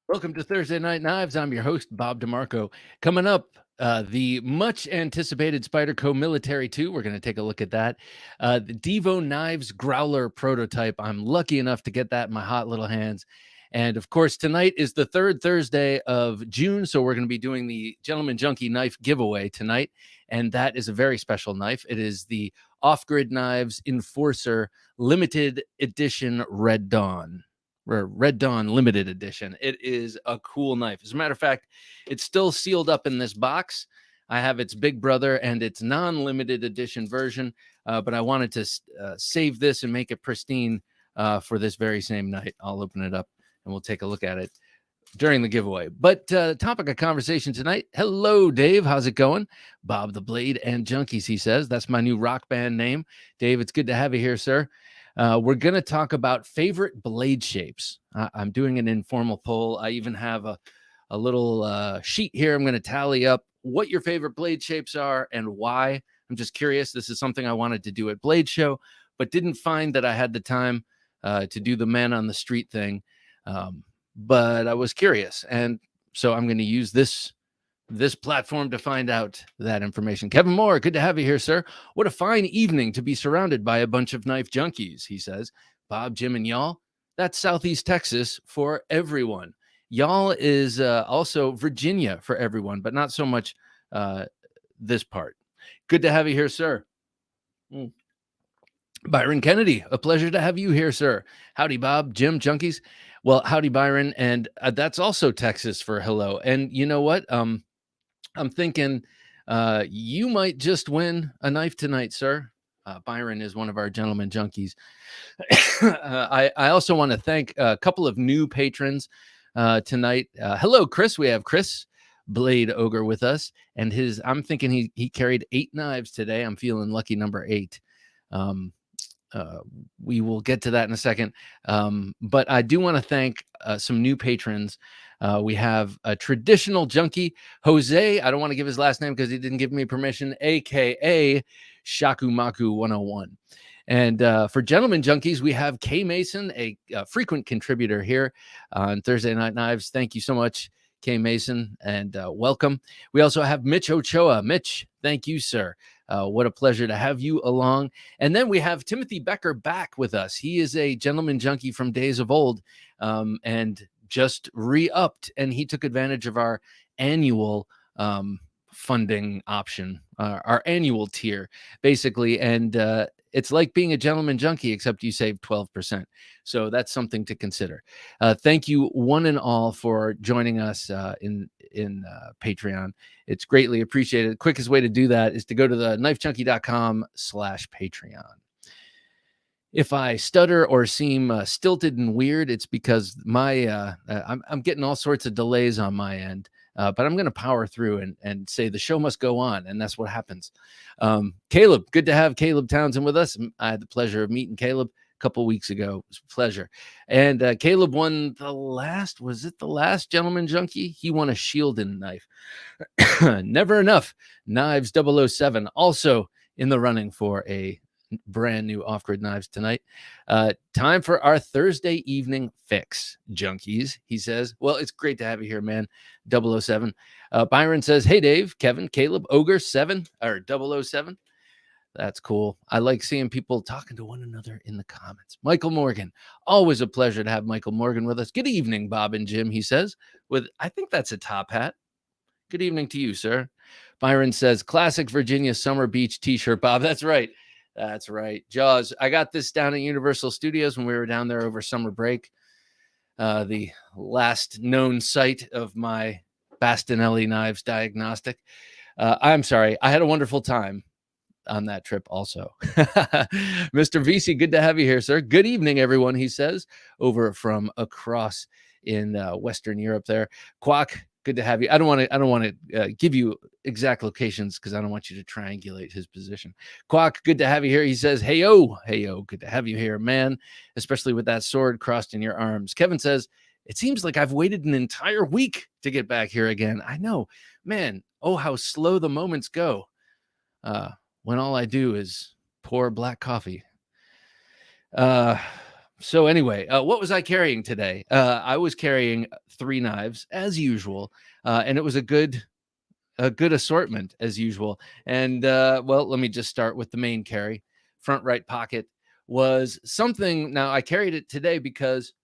Welcome to Thursday Night Knives. I'm your host, Bob DeMarco. Coming up, the much anticipated Spyderco Military 2. We're going to take a look at that. The Devo Knives Growler prototype. I'm lucky enough to get that in my hot little hands. And of course, tonight is the third Thursday of June. So we're going to be doing the Gentleman Junkie knife giveaway tonight. And that is a very special knife. It is the Off Grid Knives Enforcer Limited Edition Red Dawn. Red Dawn limited edition. It is a cool knife. As a matter of fact, it's still sealed up in this box. I have its big brother and its non-limited edition version, but I wanted to save this and make it pristine for this very same night. I'll open it up and we'll take a look at it during the giveaway. But topic of conversation tonight. Hello, Dave. How's it going? Bob the Blade and Junkies, he says. That's my new rock band name. Dave, it's good to have you here, sir. We're going to talk about favorite blade shapes. I'm doing an informal poll. I even have a little sheet here. I'm going to tally up what your favorite blade shapes are and why. I'm just curious. This is something I wanted to do at Blade Show, but didn't find that I had the time to do the man on the street thing. But I was curious. And so I'm going to use this platform to find out that information. Kevin Moore, good to have you here, sir. What a fine evening to be surrounded by a bunch of knife junkies, he says. Bob, Jim, and y'all, that's Southeast Texas for everyone. Y'all is also Virginia for everyone, but not so much this part. Good to have you here, sir. Byron Kennedy, a pleasure to have you here, sir. Howdy, Bob, Jim, junkies. Well, howdy, Byron. And that's also Texas for hello. And you know what? I'm thinking you might just win a knife tonight, sir. Byron is one of our gentleman junkies. I also want to thank a couple of new patrons tonight. Hello, Chris. We have Chris Blade Ogre with us, and I'm thinking he carried 8 knives today. I'm feeling lucky number 8. We will get to that in a second. But I do want to thank some new patrons. We have a traditional junkie, Jose. I don't want to give his last name because he didn't give me permission, aka Shakumaku 101. And for gentlemen junkies, we have Kay Mason, a frequent contributor here on Thursday Night Knives. Thank you so much, Kay Mason, and welcome. We also have Mitch Ochoa. Mitch, thank you, sir. What a pleasure to have you along. And then we have Timothy Becker back with us. He is a gentleman junkie from days of old and just re-upped, and he took advantage of our annual funding option, our annual tier, basically. And it's like being a gentleman junkie, except you save 12%. So that's something to consider. Thank you one and all for joining us in Patreon. It's greatly appreciated. The quickest way to do that is to go to the knifejunkie.com/Patreon. If I stutter or seem stilted and weird, it's because I'm getting all sorts of delays on my end. But I'm going to power through and say the show must go on. And that's what happens. Caleb, good to have Caleb Townsend with us. I had the pleasure of meeting Caleb a couple weeks ago. It was a pleasure. And Caleb won was it the last Gentleman Junkie? He won a Shieldin knife. Never Enough Knives 007, also in the running for a brand new off-grid knives tonight. Time for our Thursday evening fix, junkies, he says. Well, it's great to have you here, man. 007. Byron says, hey, Dave, Kevin, Caleb, Ogre 7 or 007. That's cool. I like seeing people talking to one another in the comments. Michael Morgan, always a pleasure to have Michael Morgan with us. Good evening, Bob and Jim, he says, I think that's a top hat. Good evening to you, sir. Byron says, classic Virginia Summer Beach t-shirt, Bob. That's right. That's right. Jaws. I got this down at Universal Studios when we were down there over summer break. The last known site of my Bastinelli knives diagnostic. I'm sorry. I had a wonderful time on that trip also. Mr. VC, good to have you here, sir. Good evening, everyone, he says, over from across in Western Europe there. Quack, good to have you. I don't want to give you exact locations because I don't want you to triangulate his position. Quack, good to have you here. He says, hey, yo, good to have you here, man, especially with that sword crossed in your arms. Kevin says, it seems like I've waited an entire week to get back here again. I know, man. Oh, how slow the moments go when all I do is pour black coffee. So anyway, what was I carrying today? I was carrying 3 knives as usual, and it was a good assortment as usual. And well, let me just start with the main carry. Front right pocket was something. Now I carried it today because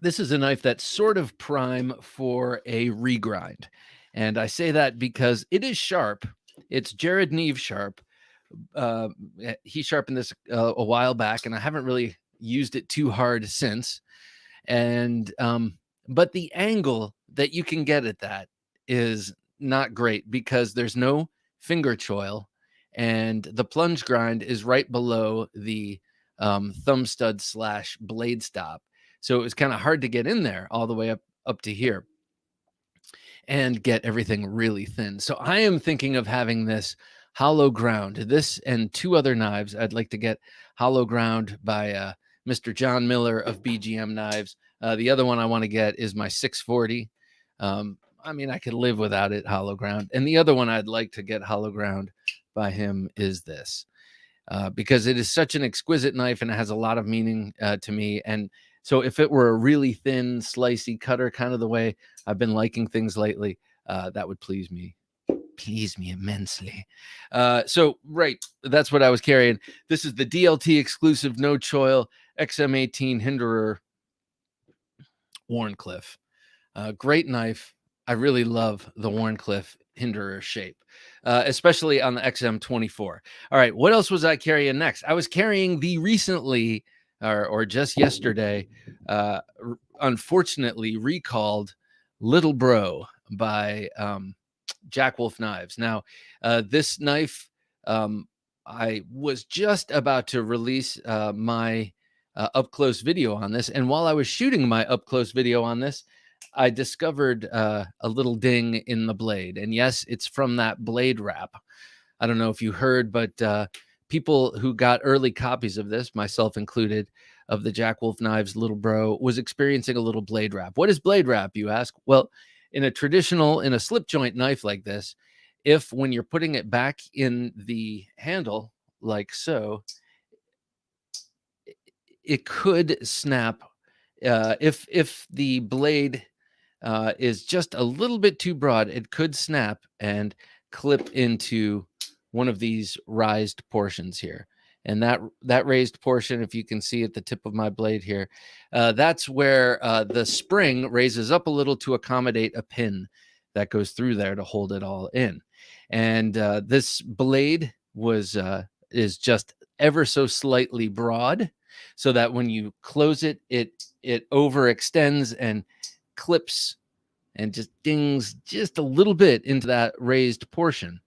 this is a knife that's sort of prime for a regrind. And I say that because it is sharp. It's Jared Neve sharp. Uh, he sharpened this a while back, and I haven't really used it too hard since. And but the angle that you can get at that is not great because there's no finger choil, and the plunge grind is right below the thumb stud / blade stop. So it was kind of hard to get in there all the way up to here and get everything really thin. So I am thinking of having this hollow ground. This and 2 other knives I'd like to get hollow ground by Mr. John Miller of BGM Knives. The other one I want to get is my 640. I mean, I could live without it hollow ground. And the other one I'd like to get hollow ground by him is this, because it is such an exquisite knife and it has a lot of meaning to me. And so if it were a really thin, slicey cutter, kind of the way I've been liking things lately, that would please me immensely. So right, that's what I was carrying. This is the DLT exclusive no choil XM18 Hinderer Warncliffe. Great knife. I really love the Warncliffe Hinderer shape, especially on the XM24. All right, what else was I carrying next? I was carrying the recently or just yesterday, unfortunately recalled Little Bro by Jack Wolf Knives. Now, this knife, I was just about to release my up close video on this. And while I was shooting my up close video on this, I discovered a little ding in the blade. And yes, it's from that blade wrap. I don't know if you heard, but people who got early copies of this, myself included, of the Jack Wolf Knives Little Bro, was experiencing a little blade wrap. What is blade wrap, you ask? Well, in a slip joint knife like this, if when you're putting it back in the handle, like so, it could snap. If the blade is just a little bit too broad, it could snap and clip into one of these raised portions here. And that raised portion, if you can see at the tip of my blade here, that's where the spring raises up a little to accommodate a pin that goes through there to hold it all in. And this blade is just ever so slightly broad, so that when you close it, it overextends and clips and just dings just a little bit into that raised portion.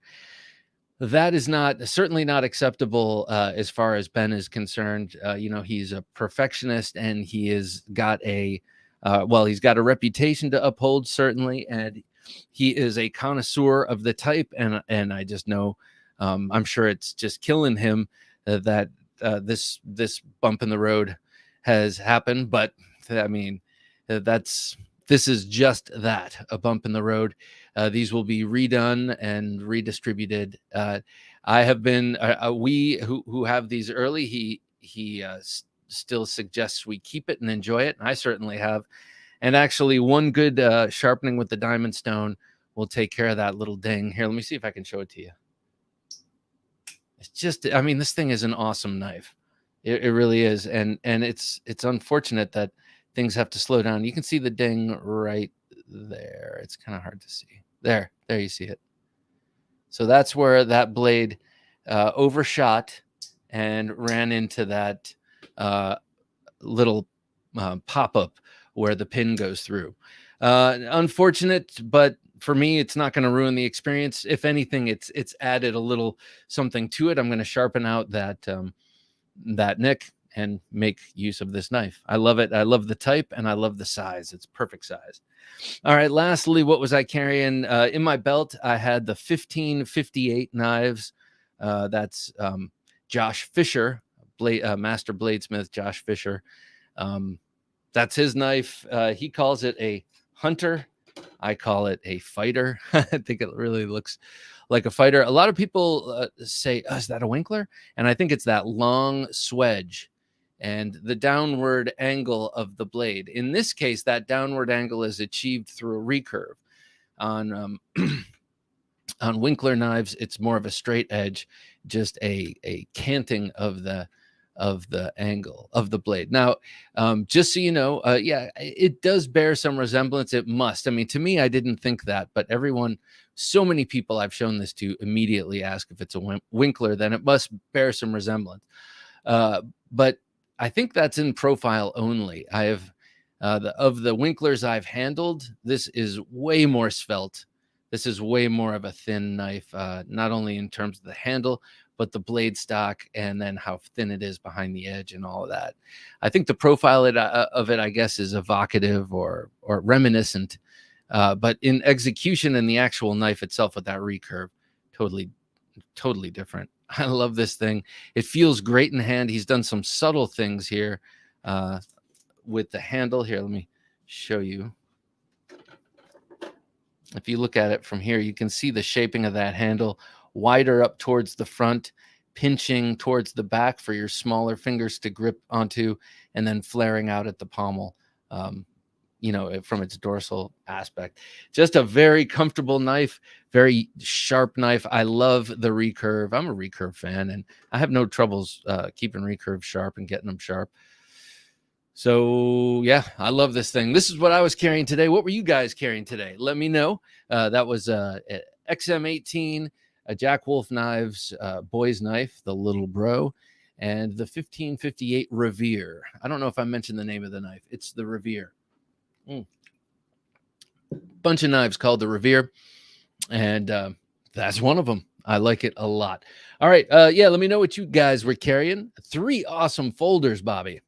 That is certainly not acceptable as far as Ben is concerned. He's a perfectionist, and he's got a reputation to uphold, certainly, and he is a connoisseur of the type. And I just know, I'm sure it's just killing him that this bump in the road has happened. But I mean, this is just that, a bump in the road. These will be redone and redistributed. I have been, we who have these early, he still suggests we keep it and enjoy it. And I certainly have. And actually, one good sharpening with the diamond stone will take care of that little ding. Here, let me see if I can show it to you. It's just, I mean, this thing is an awesome knife. It really is. And it's unfortunate that things have to slow down. You can see the ding right there. It's kind of hard to see. There you see it. So that's where that blade overshot and ran into that little pop-up where the pin goes through. Unfortunate, but for me, it's not going to ruin the experience. If anything, it's added a little something to it. I'm going to sharpen out that nick and make use of this knife. I love it. I love the type, and I love the size. It's perfect size. All right. Lastly, what was I carrying? In my belt, I had the 1558 knives. That's Josh Fisher, master bladesmith Josh Fisher. That's his knife. He calls it a hunter. I call it a fighter. I think it really looks like a fighter. A lot of people say, "Oh, is that a Winkler?" And I think it's that long swedge and the downward angle of the blade. In this case, that downward angle is achieved through a recurve. On on Winkler knives, it's more of a straight edge, just a canting of the angle of the blade. Now, just so you know, yeah, it does bear some resemblance. It must. I mean, to me, I didn't think that, but everyone, so many people I've shown this to immediately ask if it's a Winkler, then it must bear some resemblance. But I think that's in profile only. I have of the Winklers I've handled, this is way more svelte. This is way more of a thin knife, not only in terms of the handle, but the blade stock, and then how thin it is behind the edge and all of that. I think the profile of it, I guess, is evocative or reminiscent, but in execution and the actual knife itself with that recurve, totally different. I love this thing. It feels great in hand. He's done some subtle things here with the handle. Here, let me show you. If you look at it from here, you can see the shaping of that handle, wider up towards the front, pinching towards the back for your smaller fingers to grip onto, and then flaring out at the pommel, you know, from its dorsal aspect. Just a very comfortable knife, very sharp knife. I love the recurve. I'm a recurve fan, and I have no troubles keeping recurve sharp and getting them sharp. So, yeah, I love this thing. This is what I was carrying today. What were you guys carrying today? Let me know. That was XM18, a Jack Wolf Knives boy's knife, the little bro, and the 1558 Revere. I don't know if I mentioned the name of the knife. It's the Revere. Bunch of knives called the Revere, and that's one of them. I like it a lot. All right, yeah, let me know what you guys were carrying. 3 awesome folders, Bobby.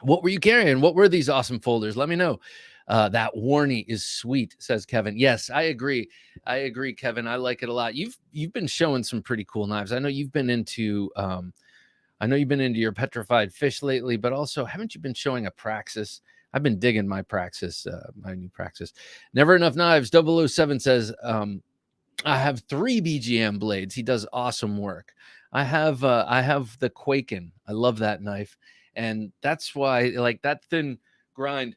What were you carrying? What were these awesome folders? Let me know. That Warney is sweet, says Kevin. Yes, I agree. I agree, Kevin. I like it a lot. You've been showing some pretty cool knives. I know you've been into your petrified fish lately, but also haven't you been showing a Praxis? I've been digging my Praxis, my new Praxis. Never Enough Knives 007 says, I have 3 BGM blades. He does awesome work. I have the Quaken. I love that knife. And that's why, like, that thin grind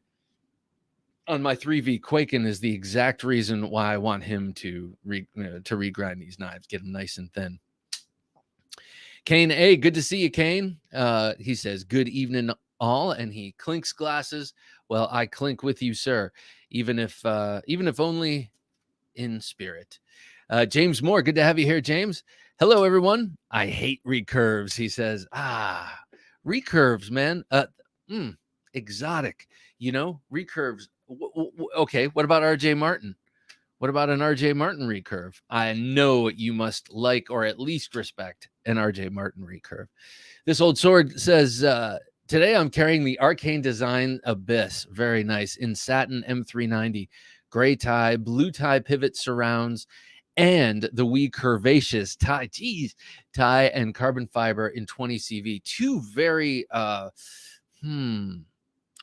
on my 3V Quaken is the exact reason why I want him to regrind these knives, get them nice and thin. Kane A, good to see you, Kane. He says, good evening all, and he clinks glasses. Well, I clink with you, sir, even if only in spirit. James Moore, good to have you here, James. Hello, everyone. I hate recurves, he says. Recurves, man. Exotic, you know, recurves. Okay, what about RJ Martin? What about an RJ Martin recurve? I know you must like or at least respect an RJ Martin recurve. This old sword says, today I'm carrying the Arcane Design Abyss. Very nice. In satin M390. Gray tie, blue tie pivot surrounds, and the wee curvaceous tie and carbon fiber in 20 CV. 2 very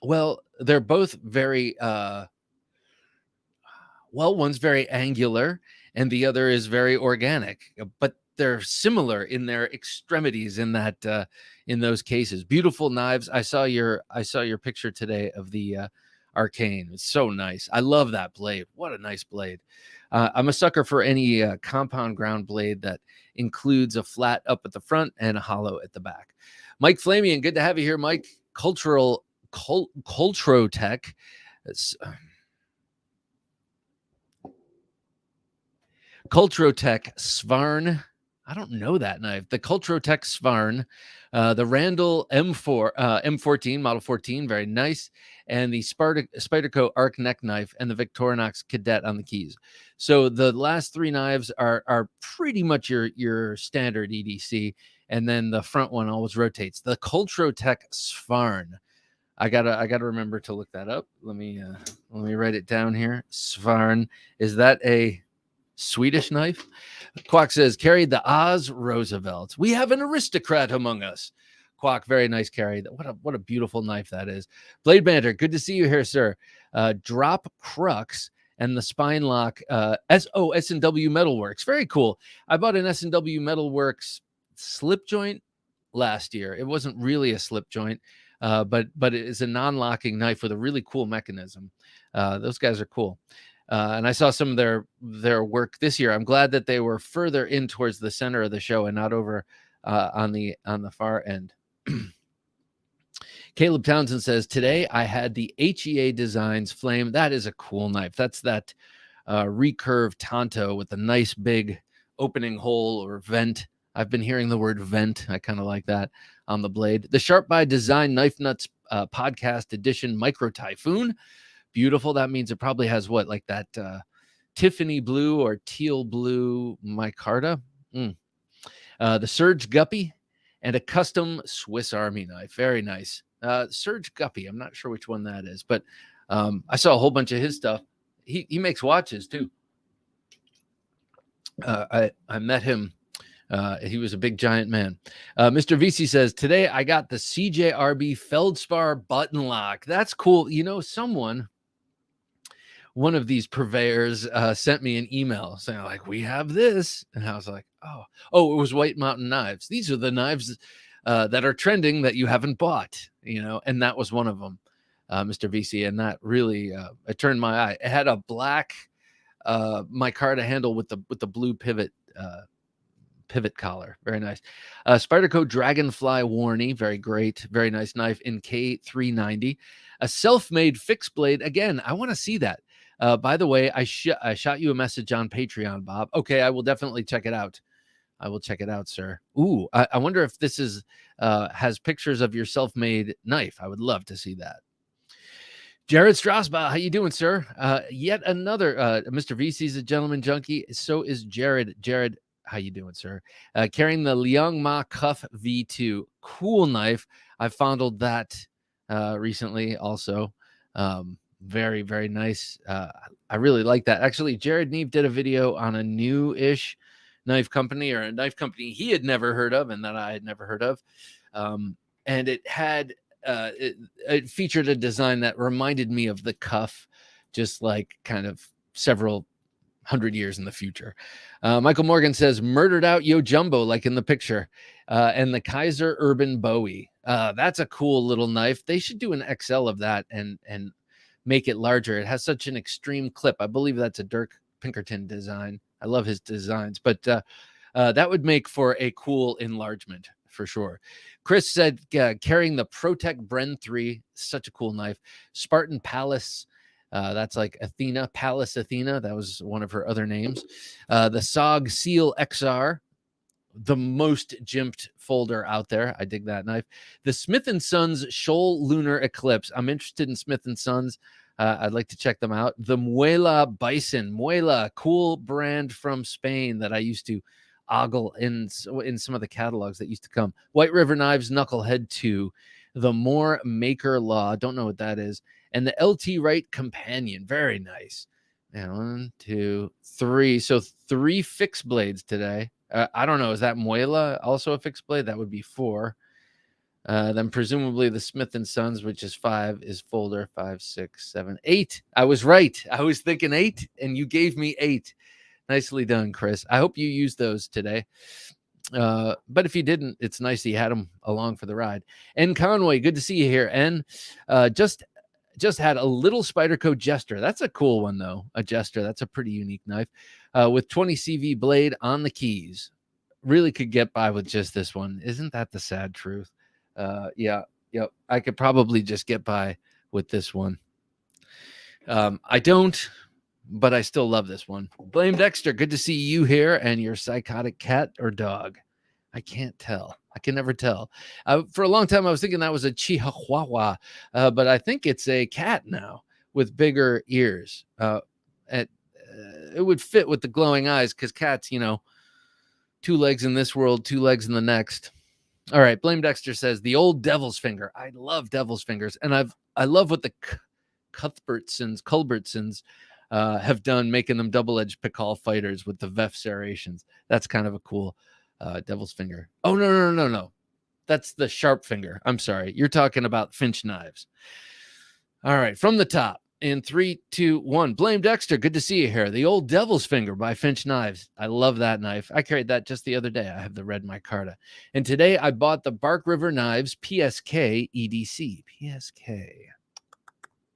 well, they're both very well, one's very angular and the other is very organic, but they're similar in their extremities in that in those cases. Beautiful knives. I saw your picture today of the Arcane. It's so nice. I love that blade. What a nice blade. I'm a sucker for any compound ground blade that includes a flat up at the front and a hollow at the back. Mike Flamian, good to have you here, Mike. Cultrotech. Cultrotech Svarn. I don't know that knife. The Cultrotech Svarn, the Randall M14, Model 14, very nice, and the Spyderco Arc neck knife, and the Victorinox Cadet on the keys. So the last 3 knives are pretty much your standard EDC, and then the front one always rotates. The Cultrotech Svarn. I gotta remember to look that up. Let me write it down here. Svarn. Is that a Swedish knife? Quack says, carried the Oz Roosevelt. We have an aristocrat among us. Quack, very nice carry. What a beautiful knife that is. Blade Banter, good to see you here, sir. Drop Crux and the spine lock. S&W Metalworks. Very cool. I bought an S&W Metalworks slip joint last year. It wasn't really a slip joint, but it is a non-locking knife with a really cool mechanism. Those guys are cool. And I saw some of their work this year. I'm glad that they were further in towards the center of the show and not over on the far end. Caleb Townsend says, today I had the HEA Designs Flame. That is a cool knife. That's that recurve Tonto with a nice big opening hole or vent. I've been hearing the word vent. I kind of like that on the blade. The Sharp by Design Knife Nuts podcast edition Micro Typhoon. Beautiful. That means it probably has what, like that Tiffany blue or teal blue micarta. The Surge Guppy and a custom Swiss Army knife. Very nice. Surge Guppy. I'm not sure which one that is, but I saw a whole bunch of his stuff. He makes watches too. I met him. He was a big giant man. Mr. VC says, today I got the CJRB Feldspar button lock. That's cool. You know, one of these purveyors sent me an email saying, like, we have this. And I was like, oh, it was White Mountain Knives. These are the knives that are trending that you haven't bought, you know, and that was one of them, Mr. VC. And that really, it turned my eye. It had a black micarta handle with the blue pivot collar. Very nice. Spyderco Dragonfly Warney. Very great. Very nice knife in K390. A self-made fixed blade. Again, I want to see that. By the way, I shot you a message on Patreon, Bob. Okay, I will definitely check it out. I will check it out, sir. Ooh, I wonder if this is has pictures of your self-made knife. I would love to see that. Jared Strasbaugh, how you doing, sir? Yet another Mr. VC's a gentleman junkie. So is Jared. Jared, how you doing, sir? Carrying the Liang Ma Cuff V2. Cool knife. I fondled that recently also. Very, very nice. I really like that. Actually, Jared Neve did a video on a new-ish knife company, or a knife company he had never heard of and that I had never heard of. And it had it featured a design that reminded me of the cuff, just like kind of several 100 years in the future. Michael Morgan says, murdered out Yo Jumbo, like in the picture. And the Kaiser Urban Bowie. That's a cool little knife. They should do an XL of that and make it larger. It has such an extreme clip. I believe that's a Dirk Pinkerton design. I love his designs, but that would make for a cool enlargement for sure. Chris said, carrying the Protec Bren 3, such a cool knife. Spartan Palace, that's like Athena, Palace Athena. That was one of her other names. The SOG Seal XR, the most jimped folder out there. I dig that knife. The Smith & Sons Shoal Lunar Eclipse. I'm interested in Smith & Sons. I'd like to check them out. The Muela Bison. Muela, cool brand from Spain that I used to ogle in some of the catalogs that used to come. White River Knives Knucklehead 2. The Moore Maker Law. Don't know what that is. And the LT Wright Companion. Very nice. And 1, 2, 3. So 3 fixed blades today. I don't know. Is that Muela also a fixed blade? That would be 4. Then presumably the Smith & Sons, which is 5, is folder 5, 6, 7, 8. I was right. I was thinking 8, and you gave me 8. Nicely done, Chris. I hope you used those today. But if you didn't, it's nice that you had them along for the ride. And Conway, good to see you here. And just had a little Spyderco Jester. That's a cool one, though. A Jester. That's a pretty unique knife. With 20 CV blade on the keys. Really could get by with just this one. Isn't that the sad truth? Yeah. I could probably just get by with this one. I don't, but I still love this one. Blame Dexter. Good to see you here and your psychotic cat or dog. I can't tell. I can never tell. For a long time, I was thinking that was a Chihuahua, but I think it's a cat now with bigger ears. It would fit with the glowing eyes because cats, 2 legs in this world, 2 legs in the next. All right. Blame Dexter says the old devil's finger. I love devil's fingers. And I love what the Culbertsons have done, making them double-edged Pikal fighters with the VEF serrations. That's kind of a cool devil's finger. Oh, no. That's the sharp finger. I'm sorry. You're talking about Finch knives. All right. From the top, In 3, 2, 1. Blame Dexter. Good to see you here. The Old Devil's Finger by Finch Knives. I love that knife. I carried that just the other day. I have the red micarta. And today I bought the Bark River Knives PSK EDC. PSK.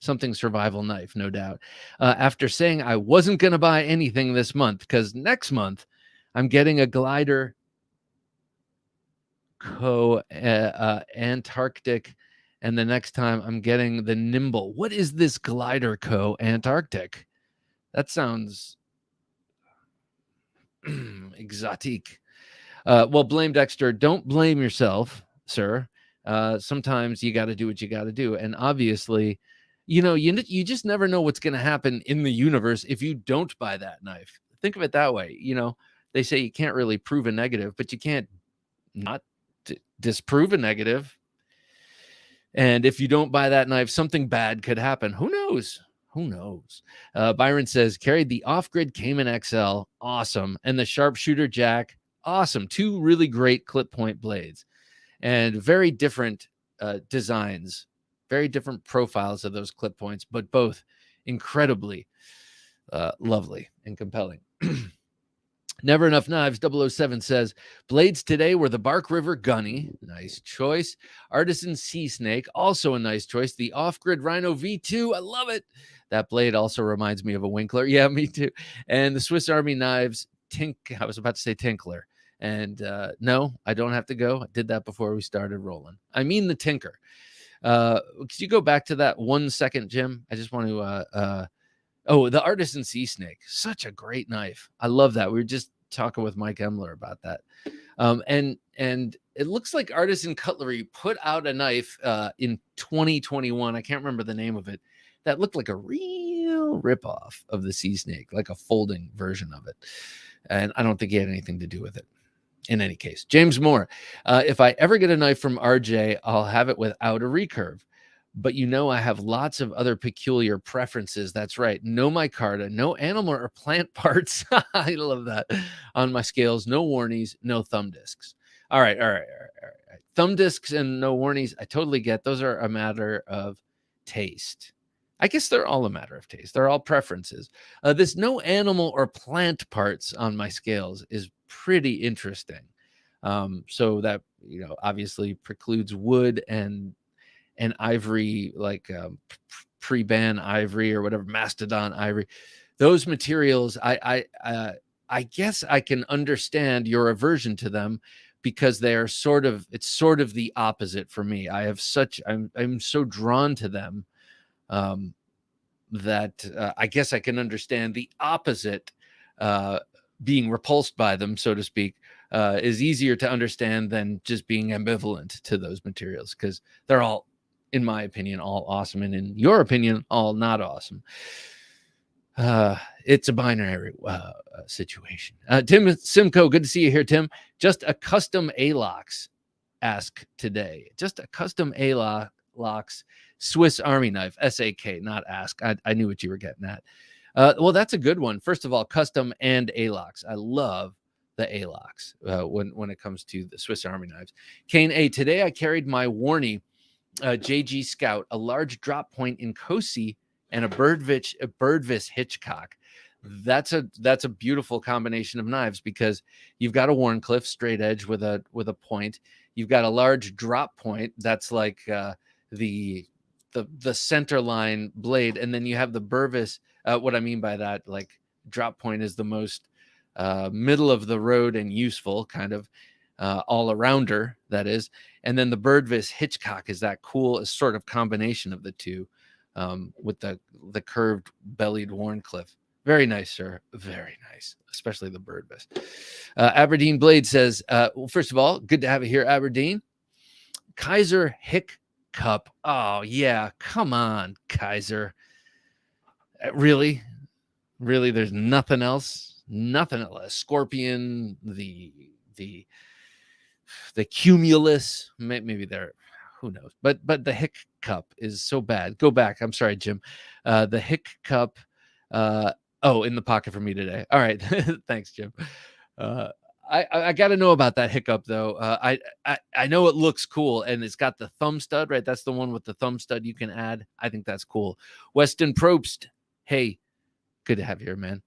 Something survival knife, no doubt. After saying I wasn't going to buy anything this month, because next month I'm getting a Glider Co. Antarctic, and the next time I'm getting the Nimble. What is this Glider Co. Antarctic? That sounds exotic. Well, blame Dexter. Don't blame yourself, sir. Sometimes you got to do what you got to do, and obviously, you just never know what's going to happen in the universe if you don't buy that knife. Think of it that way. They say you can't really prove a negative, but you can't not disprove a negative. And if you don't buy that knife, something bad could happen. Who knows? Who knows? Byron says, carried the off-grid Cayman XL. Awesome. And the sharpshooter jack. Awesome. 2 really great clip point blades and very different designs, very different profiles of those clip points, but both incredibly lovely and compelling. Never Enough Knives 007 says, blades today were the Bark River Gunny. Nice choice. Artisan Sea Snake, also a nice choice. The Off-Grid Rhino V2. I love it. That blade also reminds me of a Winkler. Yeah, me too. And the Swiss Army Knives I was about to say Tinkler. And no, I don't have to go. I did that before we started rolling. I mean the Tinker. Could you go back to that 1 second, Jim? I just want to the Artisan Sea Snake, such a great knife. I love that. We were just talking with Mike Emler about that. And it looks like Artisan Cutlery put out a knife in 2021. I can't remember the name of it. That looked like a real ripoff of the Sea Snake, like a folding version of it. And I don't think he had anything to do with it. In any case, James Moore, if I ever get a knife from RJ, I'll have it without a recurve. But I have lots of other peculiar preferences. That's right. No micarta, no animal or plant parts. I love that. On my scales, no warnies, no thumb discs. All right. Thumb discs and no warnies, I totally get. Those are a matter of taste. I guess they're all a matter of taste. They're all preferences. This no animal or plant parts on my scales is pretty interesting. So that, obviously precludes wood and ivory, like pre-ban ivory or whatever, mastodon ivory. Those materials, I guess I can understand your aversion to them because they are it's sort of the opposite for me. I'm so drawn to them that I guess I can understand the opposite being repulsed by them, so to speak. Is easier to understand than just being ambivalent to those materials, because they're all, in my opinion, all awesome, and in your opinion, all not awesome. It's a binary situation. Tim Simcoe, good to see you here, Tim. Just a custom A-Locks ask today. Just a custom A-Locks Swiss Army knife, SAK, not ask. I knew what you were getting at. Well, that's a good one. First of all, custom and A-Locks. I love the A-Locks when it comes to the Swiss Army knives. Kane A, today I carried my Warney JG Scout, a large drop point in Cosi, and a Birdvis Hitchcock. That's a beautiful combination of knives, because you've got a Wharncliffe straight edge with a point. You've got a large drop point that's like the center line blade, and then you have the Birdvis. What I mean by that, like, drop point is the most middle of the road and useful kind of all arounder, that is. And then the Birdvis Hitchcock is that cool sort of combination of the two, with the curved bellied Wharncliffe. Very nice, sir. Very nice, especially the Birdvis. Aberdeen Blade says, well, first of all, good to have you here, Aberdeen. Kaiser Hick Cup. Oh, yeah. Come on, Kaiser. Really? There's nothing else? Nothing else. Scorpion, the Cumulus, maybe there, who knows? But the Hick Cup is so bad. Go back. I'm sorry, Jim. The Hick Cup. In the pocket for me today. All right. Thanks, Jim. I got to know about that hiccup though. I know it looks cool, and it's got the thumb stud, right? That's the one with the thumb stud you can add. I think that's cool. Weston Probst, hey, good to have you here, man.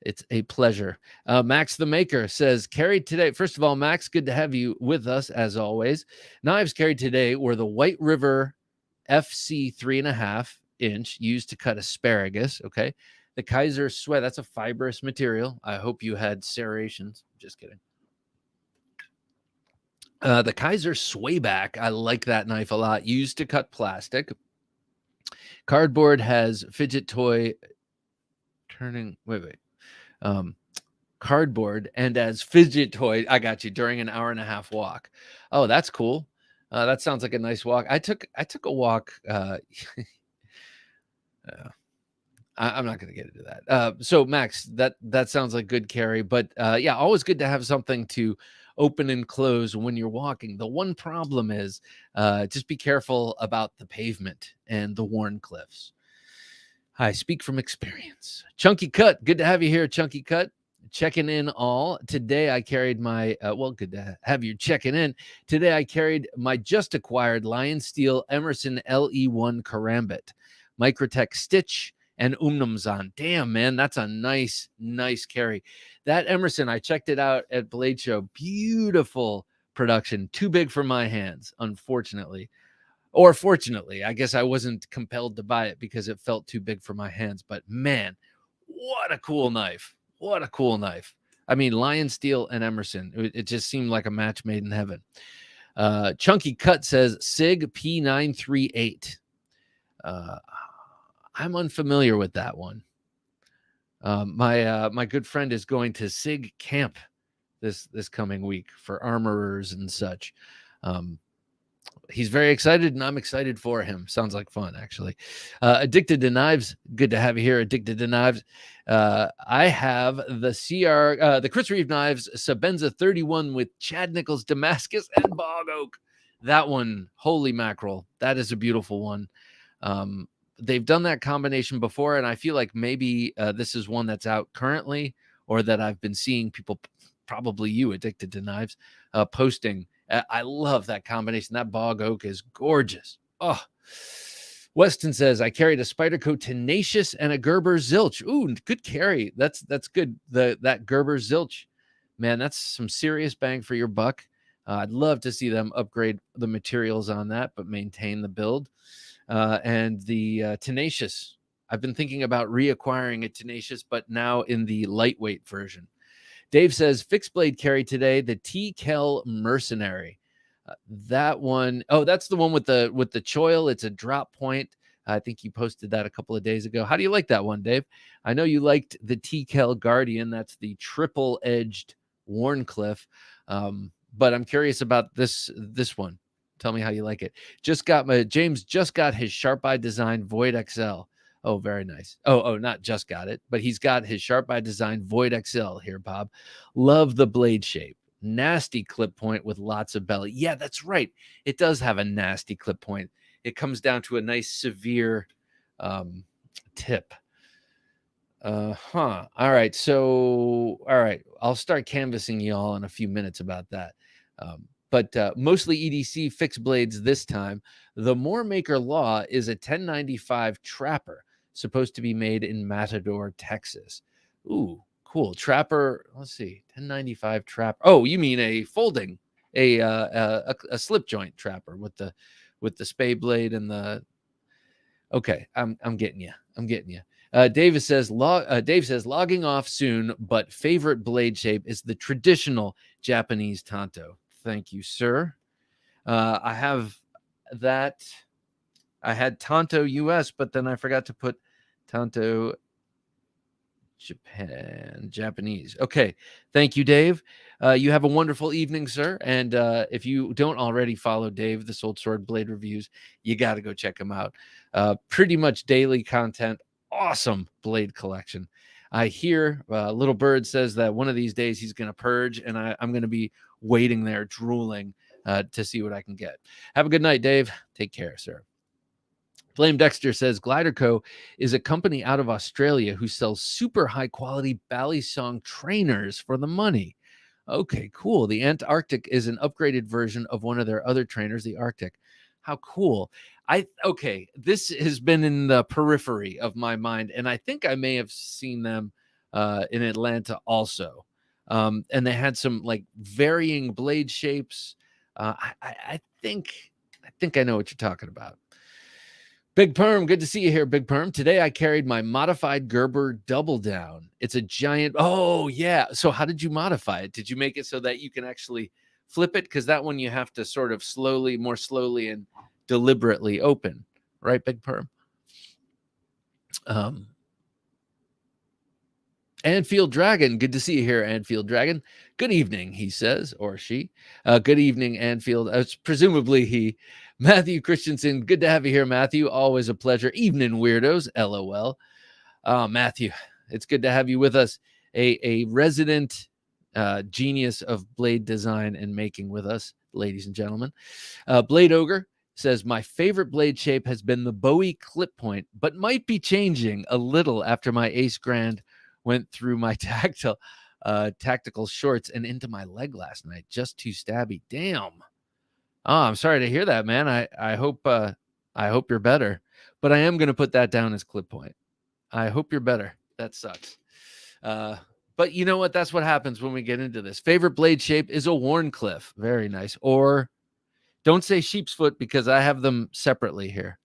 It's a pleasure. Max the Maker says, carried today. First of all, Max, good to have you with us as always. Knives carried today were the White River FC 3.5-inch used to cut asparagus. Okay. The Kaiser Sweat, that's a fibrous material. I hope you had serrations. Just kidding. The Kaiser Swayback, I like that knife a lot. Used to cut plastic. Cardboard has fidget toy turning. Wait. Cardboard and as fidget toy. I got you, during an 1.5-hour walk. Oh, that's cool. That sounds like a nice walk. I took a walk. I'm not going to get into that. So Max, that sounds like good carry, but yeah, always good to have something to open and close when you're walking. The one problem is just be careful about the pavement and the worn cliffs. I speak from experience. Chunky Cut, good to have you here, Chunky Cut. Checking in all. Today I carried my, good to have you checking in. Today I carried my just acquired Lion Steel Emerson LE1 Karambit, Microtech Stitch, and Umnumzan. Damn, man, that's a nice carry. That Emerson, I checked it out at Blade Show. Beautiful production. Too big for my hands, unfortunately. Or fortunately, I guess I wasn't compelled to buy it because it felt too big for my hands. But man, what a cool knife. What a cool knife. I mean, Lion Steel and Emerson. It just seemed like a match made in heaven. Chunky Cut says SIG P938. I'm unfamiliar with that one. My good friend is going to SIG camp this coming week for armorers and such. He's very excited, and I'm excited for him. Sounds like fun, actually. Addicted to Knives, good to have you here. Addicted to Knives. I have the Chris Reeve Knives Sabenza 31 with Chad Nichols Damascus and Bog Oak. That one, holy mackerel, that is a beautiful one. They've done that combination before, and I feel like maybe this is one that's out currently, or that I've been seeing people, probably you, Addicted to Knives, posting. I love that combination. That Bog Oak is gorgeous. Oh, Weston says, I carried a Spyderco Tenacious and a Gerber Zilch. Ooh, good carry. That's good. That Gerber Zilch, man, that's some serious bang for your buck. I'd love to see them upgrade the materials on that, but maintain the build. And the Tenacious, I've been thinking about reacquiring a Tenacious, but now in the lightweight version. Dave says, fixed blade carry today, the T-Kel Mercenary. That one, that's the one with the choil. It's a drop point. I think you posted that a couple of days ago. How do you like that one, Dave? I know you liked the T-Kel Guardian. That's the triple-edged Warncliffe. But I'm curious about this one. Tell me how you like it. James just got his Sharp Eye Design Void XL. Oh, very nice. Oh, not just got it, but he's got his Sharp Eye Design Void XL here, Bob. Love the blade shape. Nasty clip point with lots of belly. Yeah, that's right. It does have a nasty clip point. It comes down to a nice severe tip. All right. So, I'll start canvassing y'all in a few minutes about that. But mostly EDC fixed blades this time. The Moore Maker Law is a 1095 Trapper, supposed to be made in Matador, Texas. Ooh, cool. Trapper, let's see, 1095 Trapper. Oh, you mean a folding, a slip joint Trapper with the spay blade and the. Okay, I'm getting you. Dave says logging off soon, but favorite blade shape is the traditional Japanese tanto. Thank you, sir. I have that. I had Tanto US, but then I forgot to put Tanto Japanese. Okay. Thank you, Dave. You have a wonderful evening, sir. And if you don't already follow Dave, the Sold Sword Blade Reviews, you got to go check him out. Pretty much daily content. Awesome blade collection. I hear Little Bird says that one of these days he's going to purge, and I'm going to be waiting there drooling to see what I can get. Have a good night, Dave. Take care, sir. Flame Dexter says Glider Co. is a company out of Australia who sells super high quality Bally Song trainers for the money. Okay, cool. The Antarctic is an upgraded version of one of their other trainers, the Arctic. How cool. Okay, this has been in the periphery of my mind, and I think I may have seen them in Atlanta also. And they had some like varying blade shapes. I think I know what you're talking about. Big Perm, good to see you here, Big Perm. Today I carried my modified Gerber double down. It's a giant. Oh, yeah. So, how did you modify it? Did you make it so that you can actually flip it? Because that one you have to sort of more slowly and deliberately open, right, Big Perm? Anfield Dragon, good to see you here, Anfield Dragon. Good evening, he says, or she. Good evening, Anfield. Presumably he. Matthew Christensen, good to have you here, Matthew. Always a pleasure. Evening, weirdos. LOL. Matthew, it's good to have you with us. A resident genius of blade design and making with us, ladies and gentlemen. Blade Ogre says, my favorite blade shape has been the Bowie clip point, but might be changing a little after my Ace Grand went through my tactical shorts and into my leg last night. Just too stabby. Damn. Oh, I'm sorry to hear that, man. I hope you're better. But I am going to put that down as clip point. I hope you're better. That sucks. But you know what? That's what happens when we get into this. Favorite blade shape is a Warncliffe. Very nice. Or don't say sheep's foot because I have them separately here.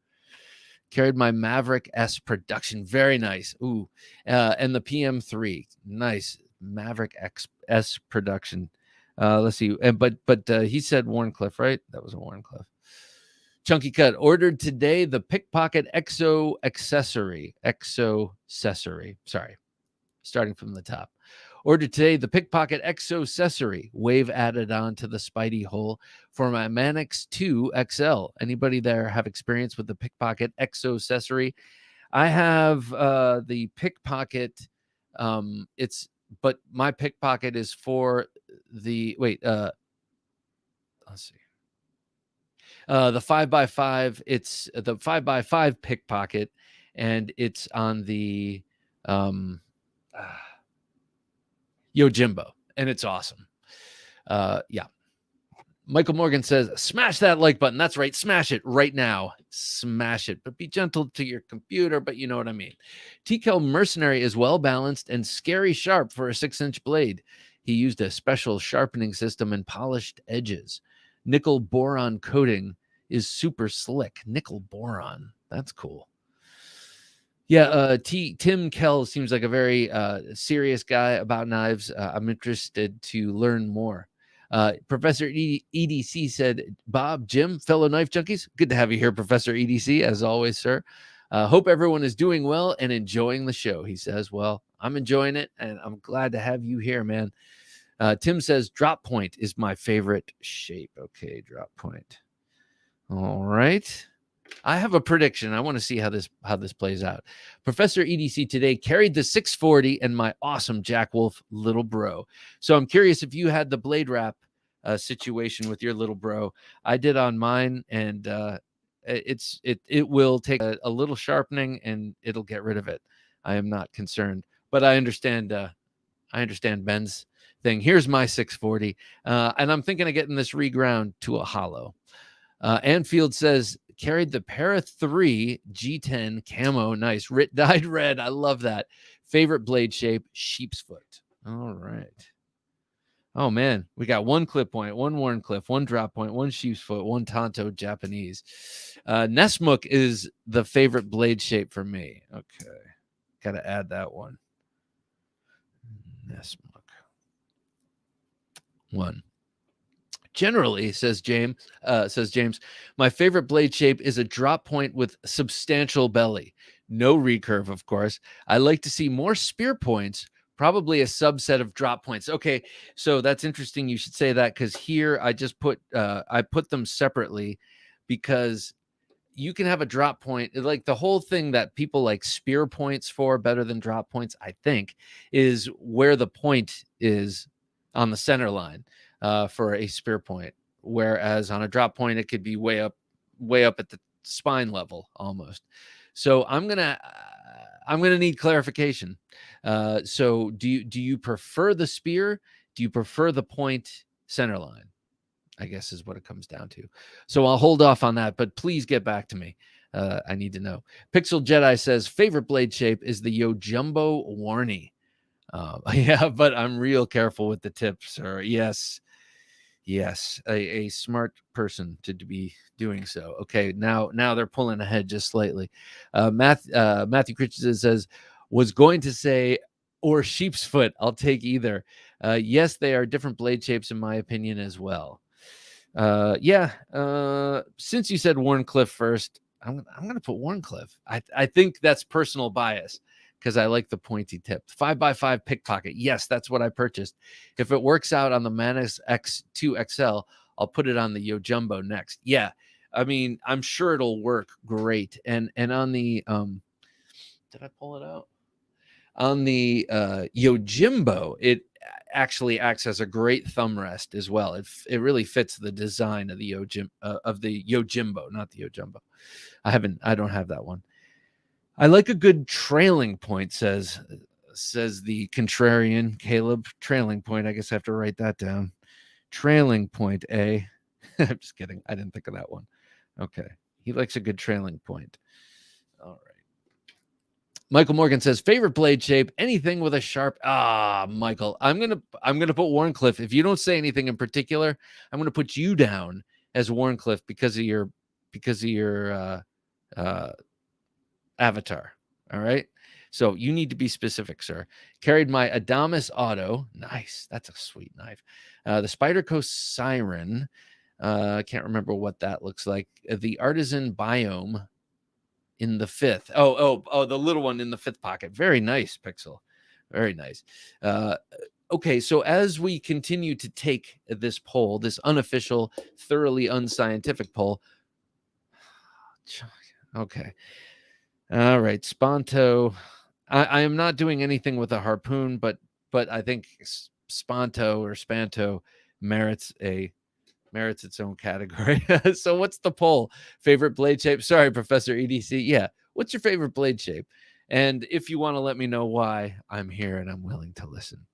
Carried my Maverick S production. Very nice. Ooh. And the PM3. Nice. Maverick S production. Let's see. But he said Warncliffe, right? That was a Warncliffe. Chunky Cut ordered today the Pickpocket Exo accessory. Sorry. Starting from the top. Ordered today the Pickpocket Exo accessory. Wave added on to the Spidey hole for my Manix 2 XL. Anybody there have experience with the Pickpocket Exo accessory? I have the Pickpocket. But my Pickpocket is for the let's see. The 5x5, it's the 5x5 Pickpocket, and it's on the Yojimbo, and it's awesome. Yeah. Michael Morgan says, smash that like button. That's right. Smash it right now. Smash it, but be gentle to your computer, but you know what I mean. TKL Mercenary is well balanced and scary sharp for a 6-inch blade. He used a special sharpening system and polished edges. Nickel boron coating is super slick. Nickel boron. That's cool. Yeah, Tim Kell seems like a very serious guy about knives. I'm interested to learn more. Professor EDC said, Bob, Jim, fellow knife junkies, good to have you here, Professor EDC, as always, sir. Hope everyone is doing well and enjoying the show, he says. Well, I'm enjoying it, and I'm glad to have you here, man. Tim says, drop point is my favorite shape. Okay, drop point. All right. I have a prediction. I want to see how this plays out. Professor EDC today carried the 640 and my awesome Jack Wolf little bro. So I'm curious if you had the blade wrap situation with your little bro. I did on mine, and it will take a little sharpening and it'll get rid of it. I am not concerned, but I understand Ben's thing. Here's my 640, and I'm thinking of getting this reground to a hollow. Anfield says, carried the Para 3 G10 camo. Nice. Dyed red. I love that. Favorite blade shape, sheep's foot. All right. Oh, man. We got one clip point, one Warncliffe, one drop point, one sheep's foot, one Tonto Japanese. Nesmuk is the favorite blade shape for me. Okay. Got to add that one. Nesmuk. One. Generally, says James, my favorite blade shape is a drop point with substantial belly. No recurve, of course. I like to see more spear points, probably a subset of drop points. Okay, so that's interesting. You should say that, because here I just put them separately, because you can have a drop point. Like the whole thing that people like spear points for better than drop points, I think, is where the point is on the center line. For a spear point, whereas on a drop point it could be way up at the spine level almost. So I'm gonna need clarification. So do you prefer the spear? Do you prefer the point center line? I guess is what it comes down to. So I'll hold off on that, but please get back to me. I need to know. Pixel Jedi says favorite blade shape is the Yojimbo Warney. Yeah, but I'm real careful with the tips, sir. Yes, a smart person to be doing so. Okay, now they're pulling ahead just slightly. Matthew Christensen says, was going to say, or sheep's foot. I'll take either. Yes, they are different blade shapes in my opinion as well. Since you said Warncliffe first, I'm gonna put Warncliffe. I think that's personal bias because I like the pointy tip. 5x5 pickpocket. Yes, that's what I purchased. If it works out on the Manus X2 XL, I'll put it on the Yojimbo next. Yeah, I mean, I'm sure it'll work great. And on the did I pull it out? On the Yojimbo, it actually acts as a great thumb rest as well. It really fits the design of the Yojimbo, not the Yojimbo. I don't have that one. I like a good trailing point, says the contrarian Caleb. Trailing point. I guess I have to write that down. Trailing point, I'm just kidding. I didn't think of that one. Okay. He likes a good trailing point. All right. Michael Morgan says favorite blade shape, anything with a sharp. Michael, I'm gonna put Warncliffe. If you don't say anything in particular, I'm gonna put you down as Warncliffe because of your avatar. All right. So you need to be specific, sir. Carried my Adamas Auto. Nice. That's a sweet knife. The Spider Coast Siren. Can't remember what that looks like. The Artisan Biome in the 5th. The little one in the 5th pocket. Very nice, Pixel. Very nice. Okay, so as we continue to take this poll, this unofficial, thoroughly unscientific poll. Okay. All right, Sponto. I am not doing anything with a harpoon, but I think Sponto or Spanto merits its own category. So what's the poll? Favorite blade shape? Sorry, Professor EDC. Yeah, what's your favorite blade shape? And if you want to let me know why, I'm here and I'm willing to listen.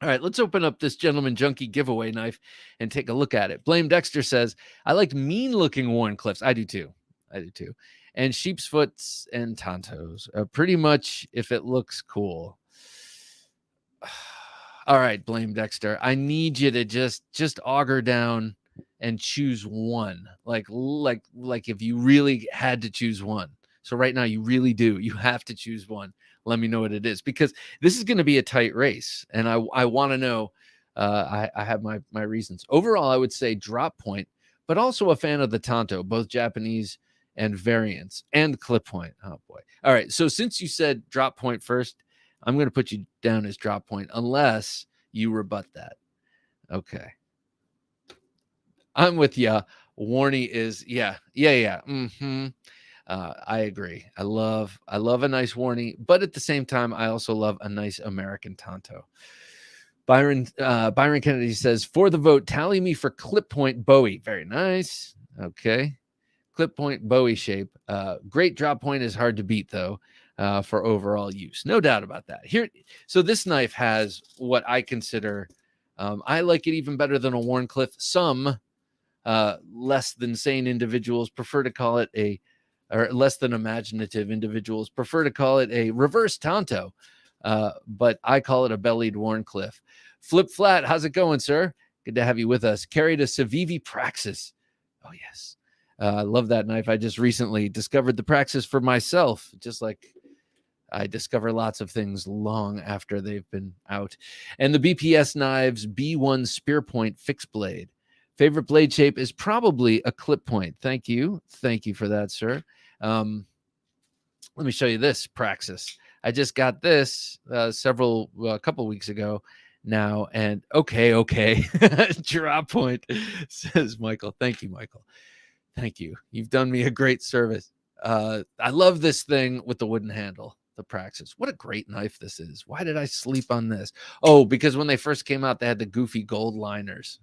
All right, let's open up this Gentleman Junkie giveaway knife and take a look at it. Blame Dexter says, I like mean-looking Warncliffes. I do too. And sheep's foots and Tontos. Pretty much if it looks cool. All right, Blame Dexter. I need you to just auger down and choose one. Like if you really had to choose one. So right now you really do. You have to choose one. Let me know what it is because this is going to be a tight race, and I want to know. I have my reasons. Overall, I would say drop point, but also a fan of the Tonto, both Japanese and variants and clip point. Oh boy. All right. So since you said drop point first, I'm going to put you down as drop point unless you rebut that. Okay. I'm with you. Warney is, yeah. Mm-hmm. I agree. I love a nice Warney, but at the same time, I also love a nice American Tonto. Byron Kennedy says, for the vote, tally me for clip point Bowie. Very nice. Okay. Clip point Bowie shape. Great drop point is hard to beat though. For overall use. No doubt about that. Here, so this knife has what I consider, I like it even better than a Warncliffe. Some less than sane individuals prefer to call it or less than imaginative individuals prefer to call it a reverse Tonto. But I call it a bellied Warncliffe. Flip Flat, how's it going, sir? Good to have you with us. Carried a Civivi Praxis. Oh, yes. I love that knife. I just recently discovered the Praxis for myself, just like I discover lots of things long after they've been out. And the BPS Knives B1 Spear Point Fixed Blade. Favorite blade shape is probably a clip point. Thank you. Thank you for that, sir. Let me show you this Praxis. I just got this a couple weeks ago now. And okay. Drop point, says Michael. Thank you, Michael. Thank you. You've done me a great service. I love this thing with the wooden handle, the Praxis. What a great knife this is. Why did I sleep on this? Oh, because when they first came out, they had the goofy gold liners.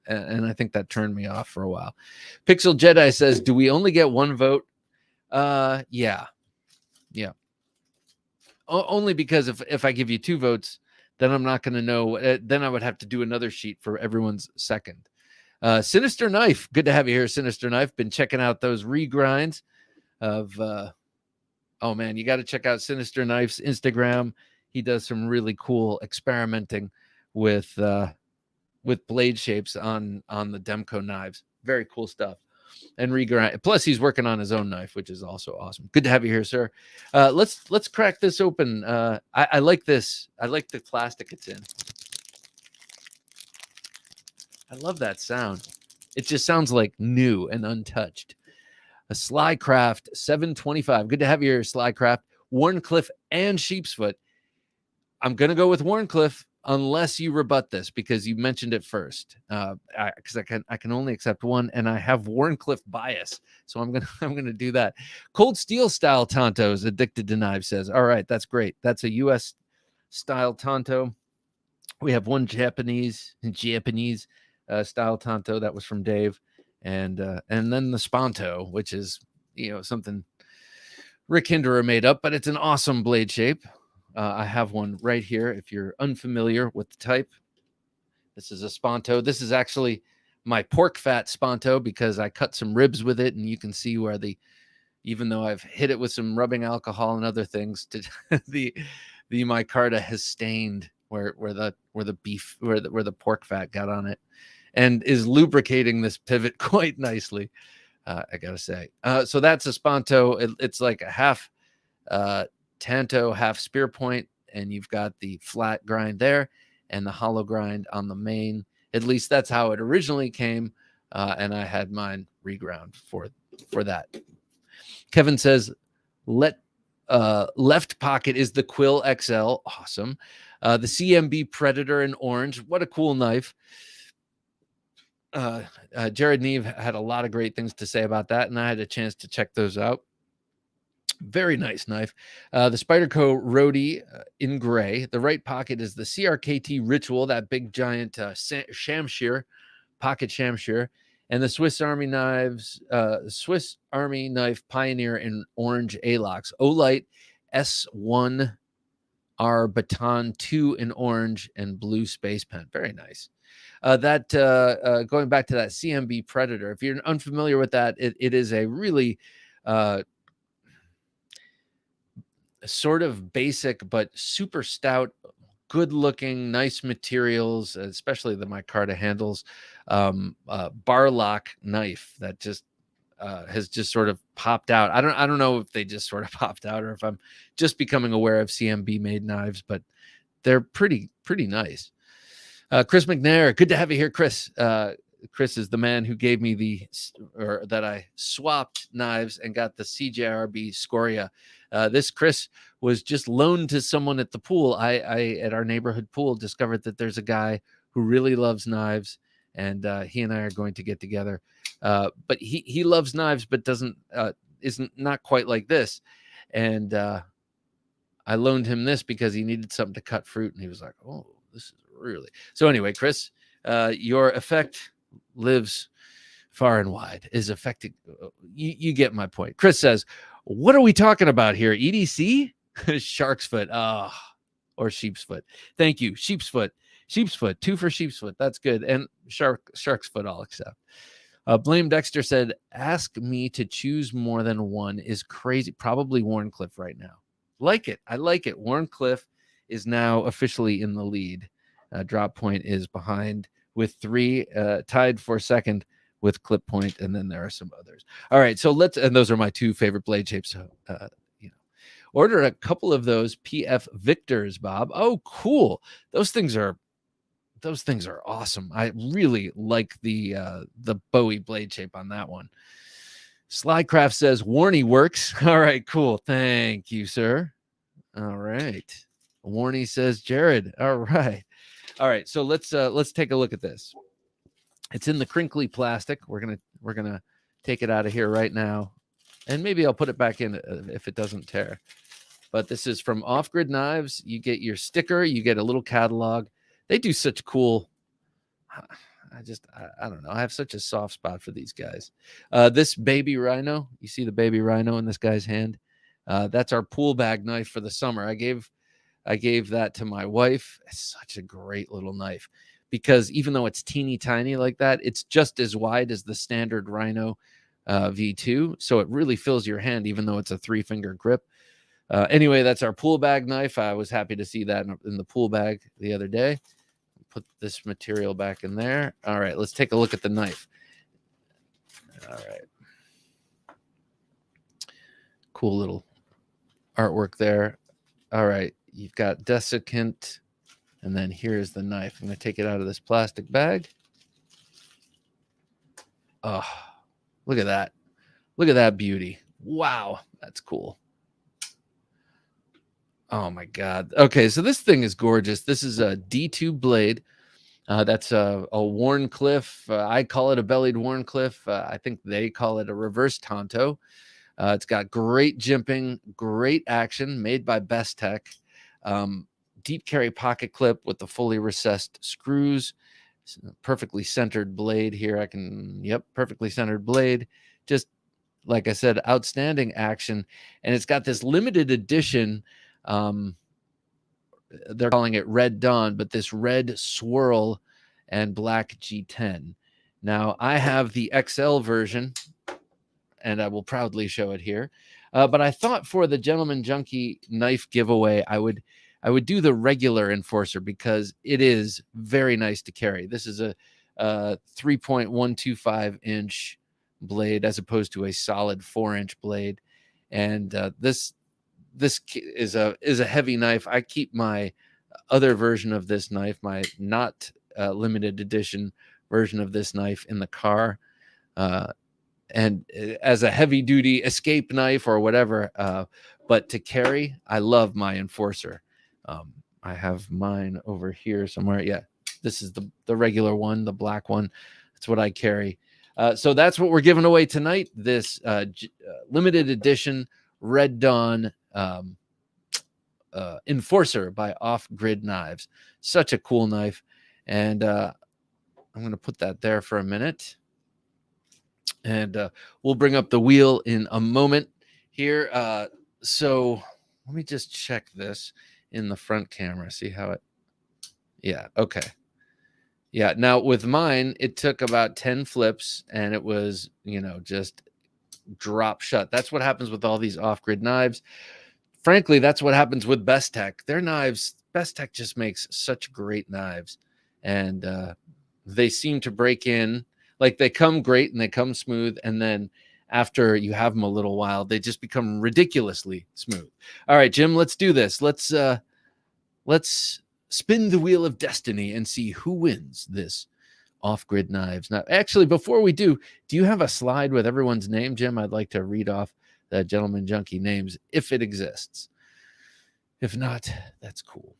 And I think that turned me off for a while. Pixel Jedi says, do we only get one vote? Yeah. Only because if I give you two votes, then I'm not going to know. Then I would have to do another sheet for everyone's second. Sinister Knife, good to have you here, Sinister Knife. Been checking out those regrinds of. Oh man, you got to check out Sinister Knife's Instagram. He does some really cool experimenting with blade shapes on the Demco knives. Very cool stuff. And regrind. Plus, he's working on his own knife, which is also awesome. Good to have you here, sir. Let's crack this open. I like this. I like the plastic it's in. I love that sound. It just sounds like new and untouched. A Slycraft 725. Good to have you here, Slycraft. Warncliffe and Sheepsfoot. I'm going to go with Warncliffe unless you rebut this because you mentioned it first. Because I can only accept one, and I have Warncliffe bias, so I'm gonna do that. Cold Steel style Tontos. Addicted to Knives says, all right, that's great. That's a U.S. style Tonto. We have one Japanese style Tonto that was from Dave, and then the Sponto, which is something Rick Hinderer made up, but it's an awesome blade shape. I have one right here. If you're unfamiliar with the type, this is a Sponto. This is actually my pork fat Sponto because I cut some ribs with it, and you can see where even though I've hit it with some rubbing alcohol and other things, the micarta has stained where the pork fat got on it, and is lubricating this pivot quite nicely. I gotta say. So that's a Sponto. It's like a half. Tanto, half spear point, and you've got the flat grind there and the hollow grind on the main. At least that's how it originally came, and I had mine reground for that. Kevin says, left pocket is the Quill XL. Awesome. The CMB Predator in orange. What a cool knife. Jared Neve had a lot of great things to say about that, and I had a chance to check those out. Very nice knife. The Spyderco Rhodey in gray. The right pocket is the CRKT Ritual, that big giant shamshear, pocket shamshear. And the Swiss Army Knife Pioneer in orange A-locks. Olight S1R Baton 2 in orange and blue space pen. Very nice. Going back to that CMB Predator, if you're unfamiliar with that, it is a really sort of basic but super stout, good looking, nice materials, especially the micarta handles, bar lock knife that just has just sort of popped out. I don't know if they just sort of popped out or if I'm just becoming aware of CMB made knives, but they're pretty nice. Chris McNair, good to have you here, Chris. Chris is the man who gave me that I swapped knives and got the CJRB Scoria. This Chris was just loaned to someone at the pool. I at our neighborhood pool discovered that there's a guy who really loves knives, and he and I are going to get together. But he loves knives, but isn't not quite like this. And I loaned him this because he needed something to cut fruit, and he was like, "Oh, this is really." So anyway, Chris, your effect lives far and wide, is affecting. You get my point. Chris says, what are we talking about here? EDC? Shark's foot. Or sheep's foot. Thank you. Sheep's foot. 2 for sheep's foot. That's good. And shark's foot I'll accept. Blame Dexter said, ask me to choose more than one is crazy. Probably Warncliffe right now. Like it. I like it. Warncliffe is now officially in the lead. Drop Point is behind with 3, tied for second with Clip Point, and then there are some others. All right, so and those are my 2 favorite blade shapes. So, order a couple of those PF Victors, Bob. Oh, cool. Those things are awesome. I really like the Bowie blade shape on that one. Slycraft says Warney works. All right, cool. Thank you, sir. All right. Warney says Jared. All right. So let's take a look at this. It's in the crinkly plastic. We're gonna take it out of here right now, and maybe I'll put it back in if it doesn't tear. But this is from Off Grid Knives. You get your sticker. You get a little catalog. They do such cool. I don't know. I have such a soft spot for these guys. This baby rhino. You see the baby rhino in this guy's hand. That's our pool bag knife for the summer. I gave I gave that to my wife. It's such a great little knife because even though it's teeny tiny like that, it's just as wide as the standard Rhino V2. So it really fills your hand, even though it's a 3-finger grip. Anyway, that's our pool bag knife. I was happy to see that in the pool bag the other day. Put this material back in there. All right, let's take a look at the knife. All right. Cool little artwork there. All right, you've got desiccant, and then here's the knife. I'm going to take it out of this plastic bag. Oh, look at that. Look at that beauty. Wow, that's cool. Oh my God. Okay, so this thing is gorgeous. This is a D2 blade. That's a Warncliffe. I call it a bellied Warncliffe. I think they call it a reverse Tonto. It's got great jimping, great action, made by Best Tech. Deep carry pocket clip with the fully recessed screws. Perfectly centered blade here. Perfectly centered blade. Just like I said, outstanding action. And it's got this limited edition. They're calling it Red Dawn, but this red swirl and black G10. Now, I have the XL version, and I will proudly show it here. But I thought for the Gentleman Junkie knife giveaway, I would do the regular Enforcer because it is very nice to carry. This is a 3.125-inch blade as opposed to a solid 4-inch blade, and this is a heavy knife. I keep my other version of this knife, my not limited edition version of this knife, in the car. And as a heavy duty escape knife or whatever, but to carry, I love my Enforcer. I have mine over here somewhere. Yeah, this is the regular one, the black one. That's what I carry. So that's what we're giving away tonight. This limited edition Red Dawn Enforcer by Off Grid Knives. Such a cool knife. And I'm going to put that there for a minute. And we'll bring up the wheel in a moment here. So let me just check this in the front camera. See how it... Yeah, okay. Yeah, now with mine, it took about 10 flips, and it was, just drop shut. That's what happens with all these off-grid knives. Frankly, that's what happens with Best Tech. Their knives, Best Tech just makes such great knives. And they seem to break in. Like, they come great and they come smooth, and then after you have them a little while, they just become ridiculously smooth. All right, Jim, let's do this. Let's spin the wheel of destiny and see who wins this off-grid knives. Now, actually, before we do you have a slide with everyone's name, Jim? I'd like to read off the Gentleman Junkie names if it exists. If not, that's cool.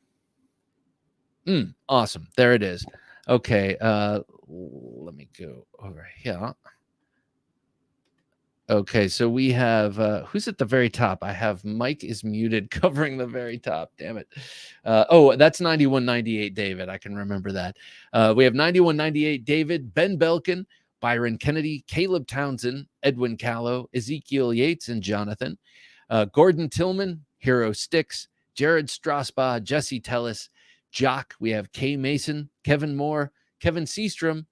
Awesome. There it is. Okay, let me go over here. Okay, so we have who's at the very top? I have Mike is muted, covering the very top. Damn it. Oh, that's 9198 David. I can remember that. We have 9198 David, Ben Belkin, Byron Kennedy, Caleb Townsend, Edwin Callow, Ezekiel Yates, and Jonathan. Gordon Tillman, Hero Sticks, Jared Strasbaugh, Jesse Tellis, Jock. We have Kay Mason, Kevin Moore, Kevin Seastrom,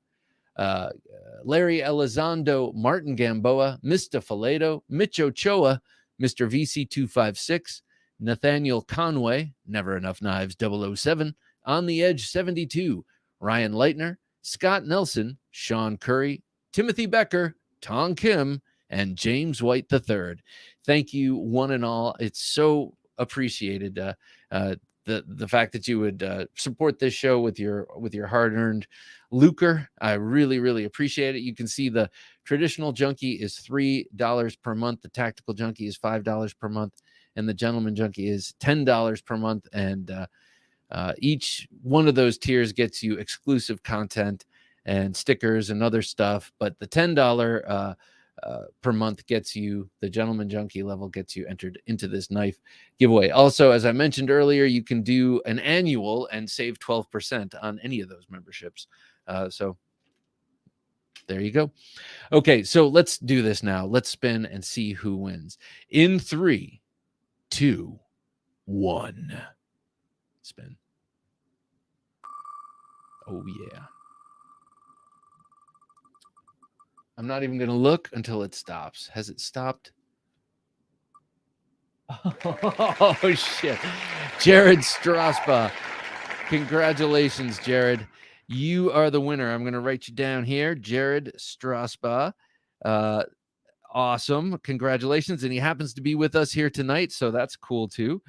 Larry Elizondo, Martin Gamboa, Mr. Faledo, Mitch Ochoa, Mr. VC256, Nathaniel Conway, Never Enough Knives 007, On the Edge 72, Ryan Leitner, Scott Nelson, Sean Curry, Timothy Becker, Tom Kim, and James White III. Thank you, one and all. It's so appreciated. The fact that you would support this show with your hard-earned lucre. I really, really appreciate it. You can see the traditional Junkie is $3 per month. The Tactical Junkie is $5 per month. And the Gentleman Junkie is $10 per month. And each one of those tiers gets you exclusive content and stickers and other stuff. But the $10 per month gets you, the Gentleman Junkie level gets you entered into this knife giveaway. Also, as I mentioned earlier, you can do an annual and save 12% on any of those memberships. So there you go. Okay, so let's do this now. Let's spin and see who wins. In 3, 2, 1. spin. Oh, yeah. I'm not even going to look until it stops. Has it stopped? Oh, shit. Jared Strasba. Congratulations, Jared. You are the winner. I'm going to write you down here. Jared Strasba. Awesome. Congratulations. And he happens to be with us here tonight, so that's cool, too.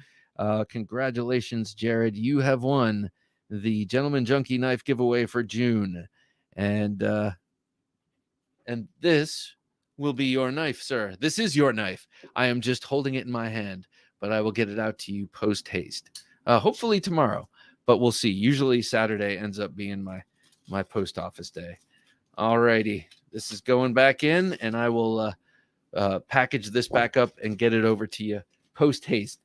Congratulations, Jared. You have won the Gentleman Junkie knife giveaway for June. And this will be your knife, sir. This is your knife. I am just holding it in my hand, but I will get it out to you post haste. Hopefully tomorrow, but we'll see. Usually Saturday ends up being my post office day. All righty. This is going back in, and I will package this back up and get it over to you post haste.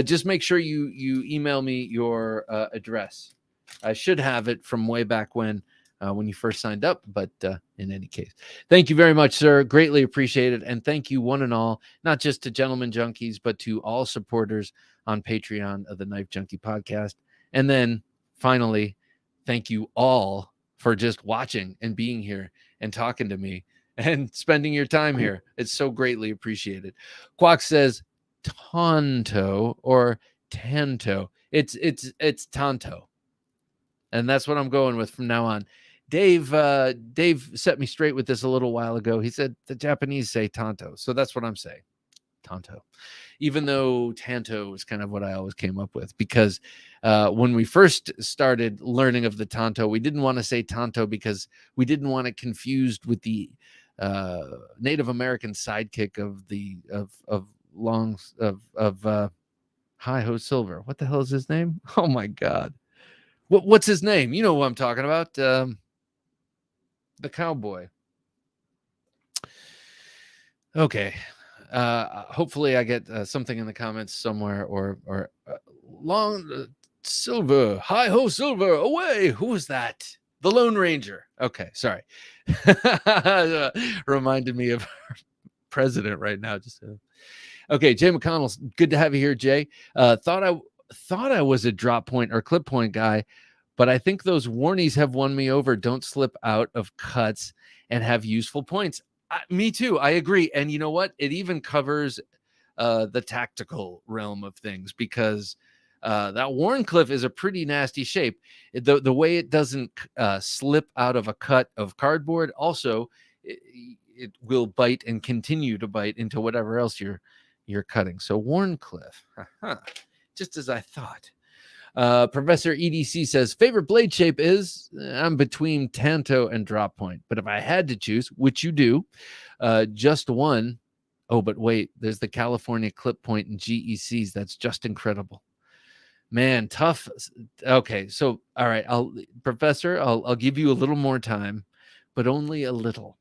Just make sure you email me your address. I should have it from way back when you first signed up, but in any case, thank you very much, sir. Greatly appreciated. And thank you one and all, not just to Gentleman Junkies, but to all supporters on Patreon of the Knife Junkie podcast. And then finally, thank you all for just watching and being here and talking to me and spending your time here. It's so greatly appreciated. Quack says Tonto or Tanto. It's Tonto. And that's what I'm going with from now on. Dave set me straight with this a little while ago. He said the Japanese say Tonto. So that's what I'm saying. Tonto. Even though Tanto is kind of what I always came up with, because when we first started learning of the Tonto, we didn't want to say Tonto because we didn't want it confused with the Native American sidekick of Hi Ho Silver. What the hell is his name? Oh my God. What's his name? You know who I'm talking about. The cowboy. Okay. Hopefully I get something in the comments somewhere or long Silver, Hi Ho Silver, away. Who was that? The Lone Ranger. Okay, sorry. Reminded me of our president right now. Okay, Jay McConnell, good to have you here, Jay. Thought I was a drop point or clip point guy, but I think those warnies have won me over. Don't slip out of cuts and have useful points. Me too. I agree. And you know what? It even covers the tactical realm of things, because that Warncliffe is a pretty nasty shape. The way it doesn't slip out of a cut of cardboard, also it will bite and continue to bite into whatever else you're cutting. So Warncliffe, just as I thought. Professor EDC says, favorite blade shape is, I'm between Tanto and drop point, but if I had to choose, which you do, just one. Oh, but wait, there's the California clip point and GECs. That's just incredible, man. Tough. Okay, so all right, Professor, I'll give you a little more time, but only a little.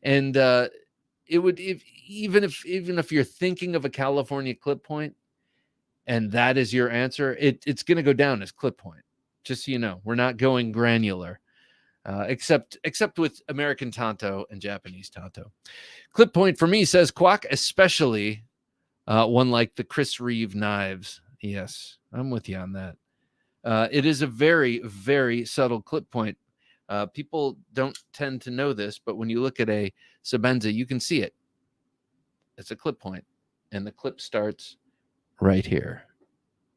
And it would, even if you're thinking of a California clip point, and that is your answer, it's going to go down as clip point. Just so you know, we're not going granular, except with American Tonto and Japanese Tonto. Clip point for me, says Quack, especially one like the Chris Reeve knives. Yes, I'm with you on that. It is a very, very subtle clip point. People don't tend to know this, but when you look at a Sebenza, you can see it. It's a clip point, and the clip starts right here.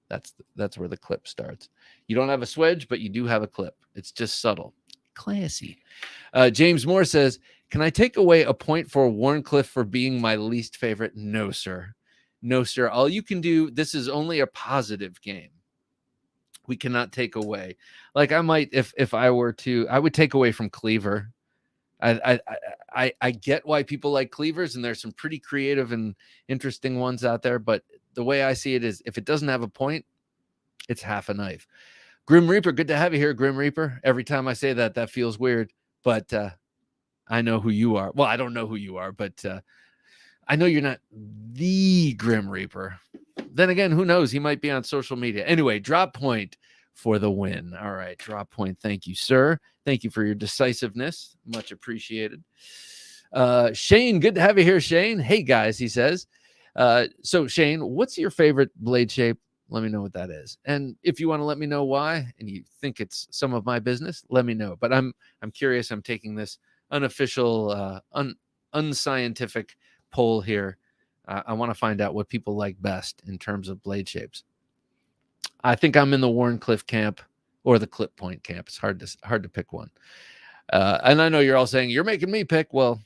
That's where the clip starts. You don't have a swedge, but you do have a clip. It's just subtle. Classy. James Moore says, can I take away a point for Warncliffe for being my least favorite? No, sir. No, sir. All you can do, this is only a positive game. We cannot take away. Like I might, if I were to, I would take away from Cleaver. I get why people like cleavers, and there's some pretty creative and interesting ones out there, but the way I see it is, if it doesn't have a point, it's half a knife. Grim Reaper, good to have you here, Grim Reaper. Every time I say that feels weird, but I know who you are. Well, I don't know who you are, but I know you're not the Grim Reaper. Then again, who knows? He might be on social media. Anyway, drop point for the win. All right, drop point. Thank you, sir. Thank you for your decisiveness. Much appreciated. Shane, good to have you here, Shane. Hey, guys, he says. So, Shane, what's your favorite blade shape? Let me know what that is. And if you want to let me know why, and you think it's some of my business, let me know. But I'm curious. I'm taking this unofficial, unscientific poll here. I want to find out what people like best in terms of blade shapes. I think I'm in the Warncliffe camp or the clip point camp. It's hard to pick one. And I know you're all saying you're making me pick. Well,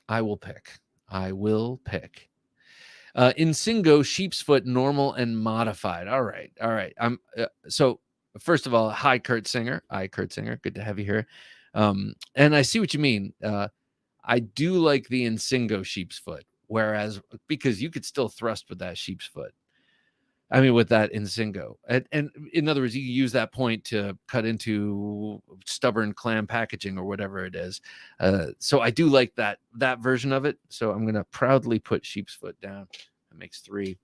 I will pick. I will pick. Insingo, sheep's foot, normal and modified. All right. So first of all, hi Kurt Singer. Good to have you here. And I see what you mean. I do like the Insingo sheep's foot, whereas because you could still thrust with that sheep's foot. I mean, with that Insingo. And in other words, you can use that point to cut into stubborn clam packaging or whatever it is. So I do like that version of it. So I'm going to proudly put sheep's foot down. That makes 3.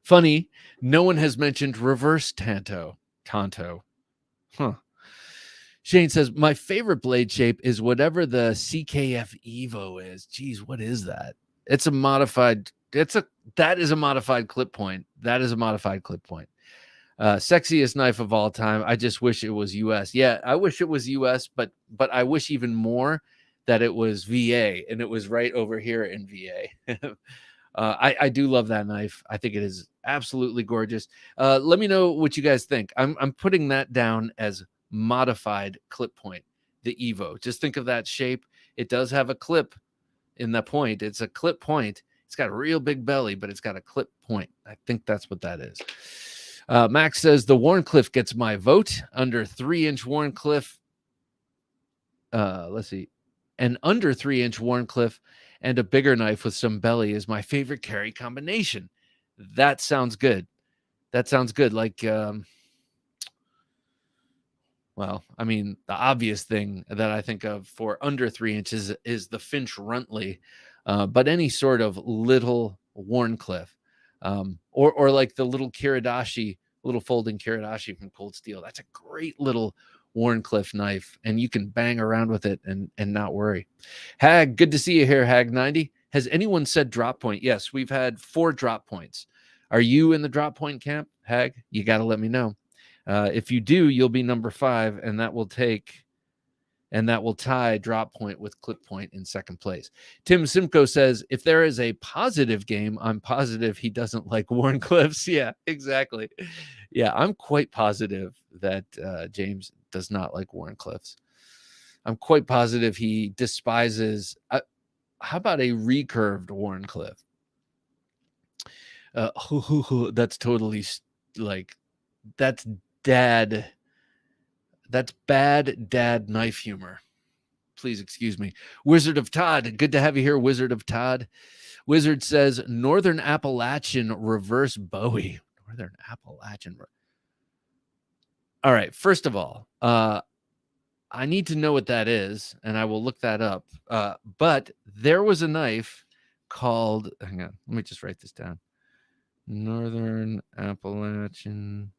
Funny, no one has mentioned reverse Tonto. Huh. Shane says, my favorite blade shape is whatever the CKF Evo is. Geez, what is that? It's a modified... That is a modified clip point. Sexiest knife of all time. I just wish it was US. Yeah, I wish it was US, but I wish even more that it was VA and it was right over here in VA. I do love that knife. I think it is absolutely gorgeous. Let me know what you guys think. I'm putting that down as modified clip point, the Evo. Just think of that shape. It does have a clip in the point. It's a clip point. It's got a real big belly, but it's got a clip point. I think that's what that is. Max says the Warncliffe gets my vote. Under 3-inch Warncliffe. Let's see. An under 3-inch Warncliffe and a bigger knife with some belly is my favorite carry combination. That sounds good. Like, well, I mean, the obvious thing that I think of for under 3 inches is the Finch Runtley. But any sort of little Warncliffe, or like the little Kiradashi, little folding Kiradashi from Cold Steel. That's a great little Warncliffe knife, and you can bang around with it and not worry. Hag, good to see you here, Hag90. Has anyone said drop point? Yes, we've had 4 drop points. Are you in the drop point camp, Hag? You got to let me know. If you do, you'll be number 5, and that will tie drop point with clip point in second place. Tim Simcoe says, if there is a positive game, I'm positive he doesn't like Warncliffes. Yeah, exactly. Yeah, I'm quite positive that James does not like Warncliffes. I'm quite positive he despises... how about a recurved Warncliffe? That's totally like... That's dad... That's bad dad knife humor. Please excuse me. Wizard of Todd, good to have you here, Wizard of Todd. Wizard says, Northern Appalachian reverse Bowie. Northern Appalachian. All right, first of all, I need to know what that is, and I will look that up. But there was a knife called, hang on, let me just write this down. Northern Appalachian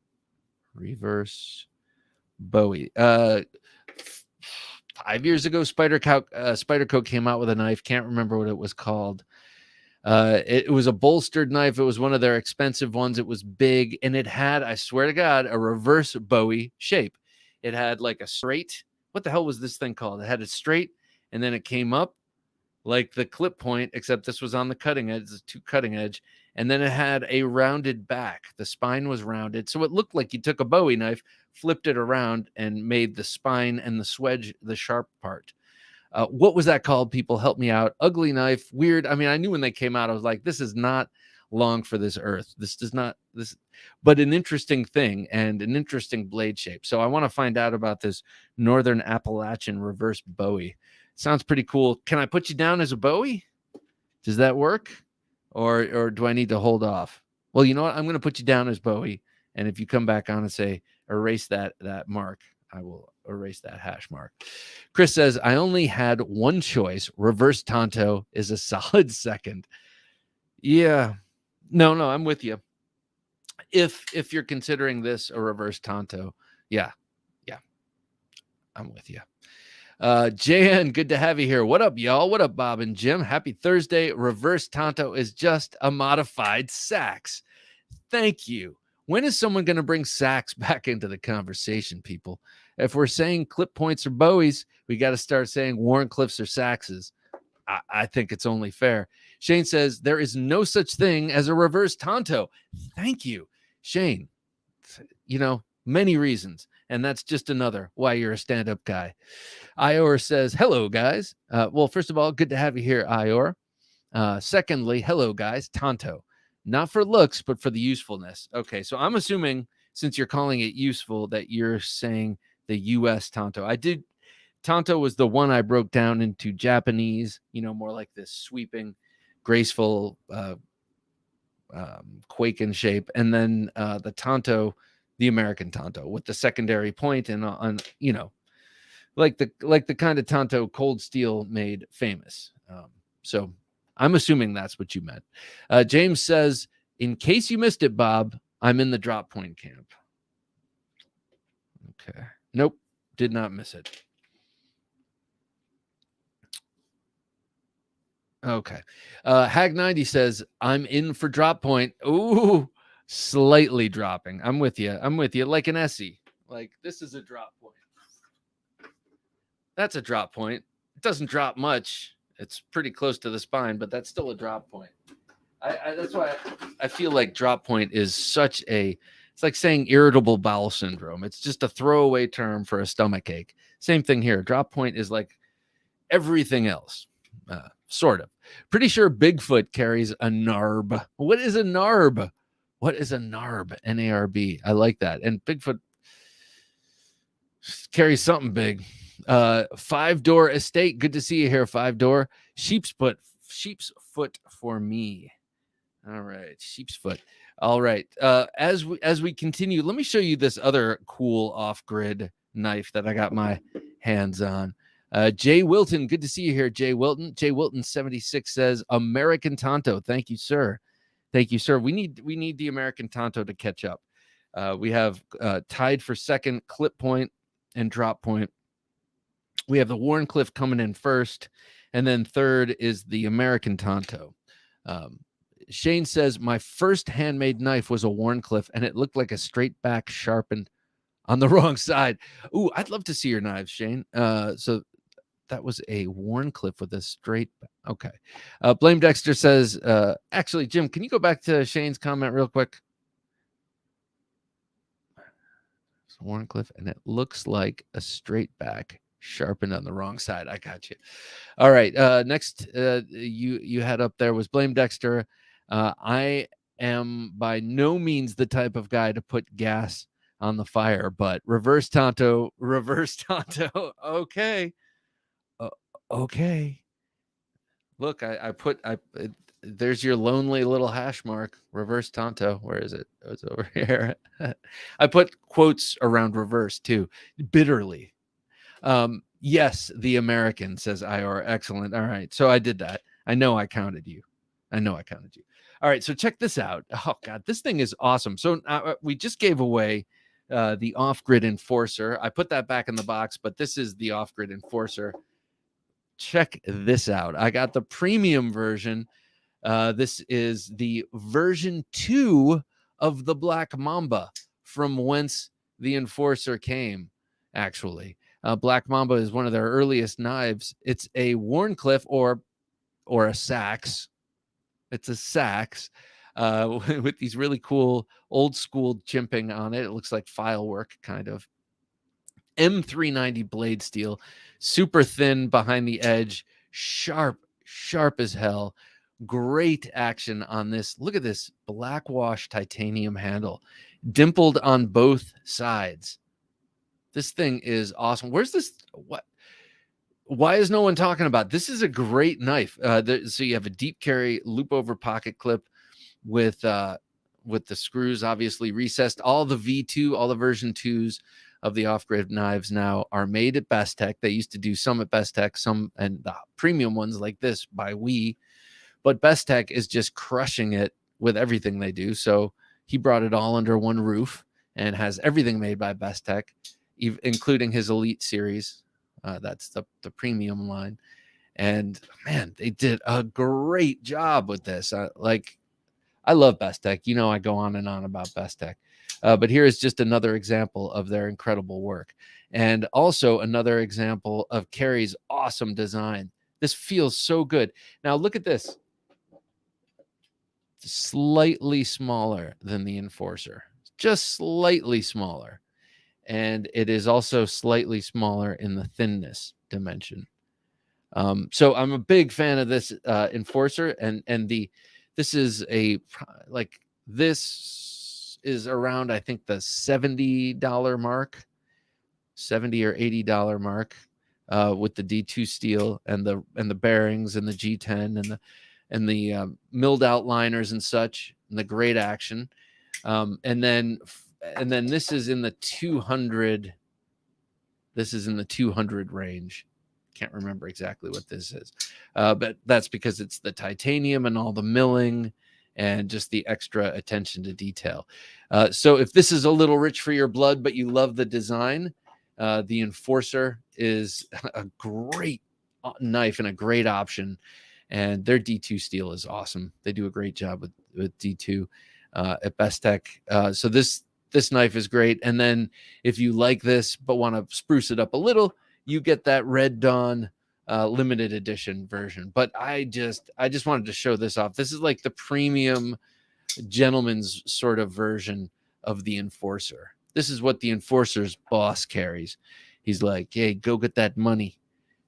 reverse Bowie. 5 years ago, Spyderco came out with a knife. Can't remember what it was called. It was a bolstered knife. It was one of their expensive ones. It was big, and it had, I swear to God, a reverse Bowie shape. It had like a straight. What the hell was this thing called? It had a straight, and then it came up like the clip point, except this was on the cutting edge, the cutting edge. And then it had a rounded back. The spine was rounded. So it looked like you took a Bowie knife, flipped it around, and made the spine and the swedge the sharp part. What was that called? People help me out. Ugly knife, weird. I mean, I knew when they came out, I was like, this is not long for this earth. But an interesting thing and an interesting blade shape. So I want to find out about this Northern Appalachian reverse Bowie. Sounds pretty cool. Can I put you down as a Bowie? Does that work? Or do I need to hold off? Well, you know what? I'm going to put you down as Bowie. And if you come back on and say, erase that mark, I will erase that hash mark. Chris says, I only had one choice. Reverse Tonto is a solid second. Yeah. No, I'm with you. If you're considering this a reverse Tonto, yeah, I'm with you. JN, good to have you here. What up, y'all? What up, Bob and Jim? Happy Thursday. Reverse Tonto is just a modified sax. Thank you. When is someone going to bring sax back into the conversation, people? If we're saying clip points or bowies, we got to start saying Warncliffs or saxes. I think it's only fair. Shane says there is no such thing as a reverse Tonto. Thank you, Shane. You know, many reasons. And that's just another why you're a stand-up guy. Ior says, hello, guys. Well, first of all, good to have you here, Ior. Secondly, hello, guys. Tonto. Not for looks, but for the usefulness. Okay, so I'm assuming since you're calling it useful that you're saying the U.S. Tonto. Tonto was the one I broke down into Japanese, more like this sweeping, graceful, quake in shape. And then the Tonto, the American Tonto with the secondary point and on, like the kind of Tonto Cold Steel made famous. So I'm assuming that's what you meant. James says, in case you missed it, Bob, I'm in the drop point camp. Okay. Nope. Did not miss it. Okay. Hag90 says, I'm in for drop point. Ooh, slightly dropping. I'm with you. Like an Essie. Like, this is a drop point. That's a drop point. It doesn't drop much. It's pretty close to the spine, but that's still a drop point. That's why I feel like drop point is it's like saying irritable bowel syndrome. It's just a throwaway term for a stomach ache. Same thing here. Drop point is like everything else. Sort of. Pretty sure Bigfoot carries a narb. What is a narb? What is a narb? N-A-R-B. I like that. And Bigfoot carries something big. 5-door estate. Good to see you here, 5-door. Sheep's foot for me. All right, sheep's foot. All right. As we continue, let me show you this other cool off-grid knife that I got my hands on. Jay Wilton, good to see you here, Jay Wilton. Jay Wilton 76 says American Tonto. Thank you, sir. Thank you, sir. We need the American Tonto to catch up. We have tied for second clip point and drop point. We have the Warncliffe coming in first, and then third is the American Tonto. Shane says my first handmade knife was a Warncliffe, and it looked like a straight back sharpened on the wrong side. Ooh, I'd love to see your knives, Shane. So that was a Warncliffe with a straight. Okay. Blame Dexter says, actually, Jim, can you go back to Shane's comment real quick? It's Warncliffe, and it looks like a straight back sharpened on the wrong side. I got you. All right. Next, you had up there was Blame Dexter. I am by no means the type of guy to put gas on the fire, but reverse Tonto. Okay. Okay. Look, there's your lonely little hash mark, reverse Tonto. Where is it? Oh, it's over here. I put quotes around reverse too, bitterly. Yes, the American, says IR. Excellent. All right. So I did that. I know I counted you. All right. So check this out. Oh, God, this thing is awesome. So we just gave away the off-grid Enforcer. I put that back in the box, but this is the off-grid Enforcer. Check this out. I got the premium version. This is the version 2 of the Black Mamba, from whence the Enforcer came, actually. Black Mamba is one of their earliest knives. It's a Warncliffe or a sax. It's a sax with these really cool old school jimping on it. It looks like file work, kind of. M390 blade steel, super thin behind the edge, sharp as hell. Great action on this. Look at this black wash titanium handle, dimpled on both sides. This thing is awesome. Where's this? What? Why is no one talking about? This is a great knife. So you have a deep carry loop over pocket clip with the screws obviously recessed. All the V2, all the version 2s of the off-grid knives now are made at Best Tech. They used to do some at Best Tech, some and the premium ones like this by We, but Best Tech is just crushing it with everything they do. So he brought it all under one roof and has everything made by Best Tech, including his Elite series. That's the premium line. And man, they did a great job with this. I love Best Tech. You know, I go on and on about Best Tech. But here is just another example of their incredible work. And also another example of Carrie's awesome design. This feels so good. Now, look at this. Slightly smaller than the Enforcer, just slightly smaller. And it is also slightly smaller in the thinness dimension. So I'm a big fan of this Enforcer, and this is this is around, I think, the $70 mark, $70 or $80 mark, with the D2 steel and the bearings and the G10 and the milled outliners and such, and the great action. And then this is in the 200. This is in the 200 range. Can't remember exactly what this is, but that's because it's the titanium and all the milling and just the extra attention to detail. So if this is a little rich for your blood, but you love the design, the Enforcer is a great knife and a great option. And their D2 steel is awesome. They do a great job with D2 at Best Tech. So this knife is great. And then if you like this but want to spruce it up a little, you get that Red Dawn limited edition version. But I just wanted to show this off. This is like the premium gentleman's sort of version of the Enforcer. This is what the Enforcer's boss carries. He's like, hey, go get that money.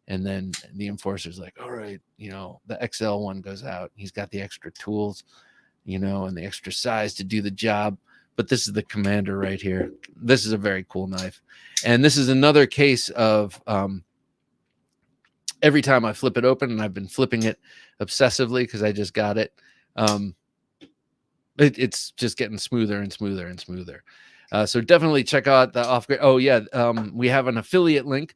And then the Enforcer's like, all right, the XL one goes out. He's got the extra tools, and the extra size to do the job. But this is the Commander right here. This is a very cool knife. And this is another case of every time I flip it open, and I've been flipping it obsessively because I just got it, it's just getting smoother and smoother and smoother. So definitely check out the Off-Grid. Oh, yeah, we have an affiliate link.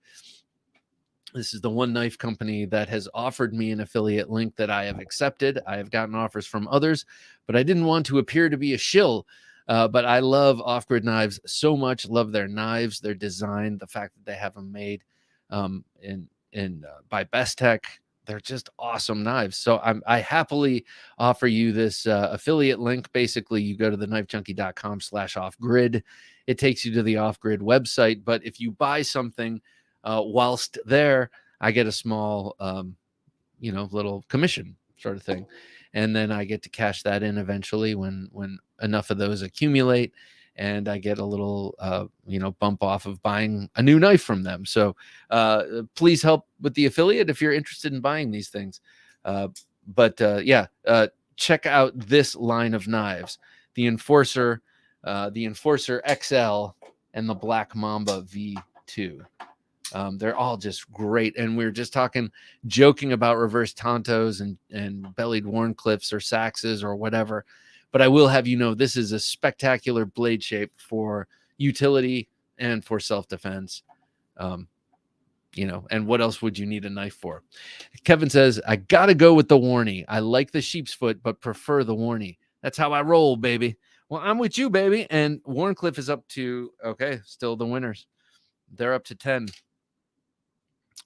This is the one knife company that has offered me an affiliate link that I have accepted. I have gotten offers from others, but I didn't want to appear to be a shill. But I love Off-Grid Knives so much. Love their knives, their design, the fact that they have them made by Best Tech. They're just awesome knives. So I happily offer you this affiliate link. Basically, you go to theknifejunkie.com/offgrid. It takes you to the Off-Grid website. But if you buy something whilst there, I get a small, little commission sort of thing. And then I get to cash that in eventually when enough of those accumulate, and I get a little, bump off of buying a new knife from them. So please help with the affiliate if you're interested in buying these things. Check out this line of knives: the Enforcer XL, and the Black Mamba V2. They're all just great. And we were just joking about reverse Tontos and bellied Warncliffes or Saxes or whatever. But I will have you know, this is a spectacular blade shape for utility and for self-defense. And what else would you need a knife for? Kevin says, I got to go with the Warnie. I like the sheep's foot, but prefer the Warnie. That's how I roll, baby. Well, I'm with you, baby. And Warncliffe is up to, still the winners. They're up to 10.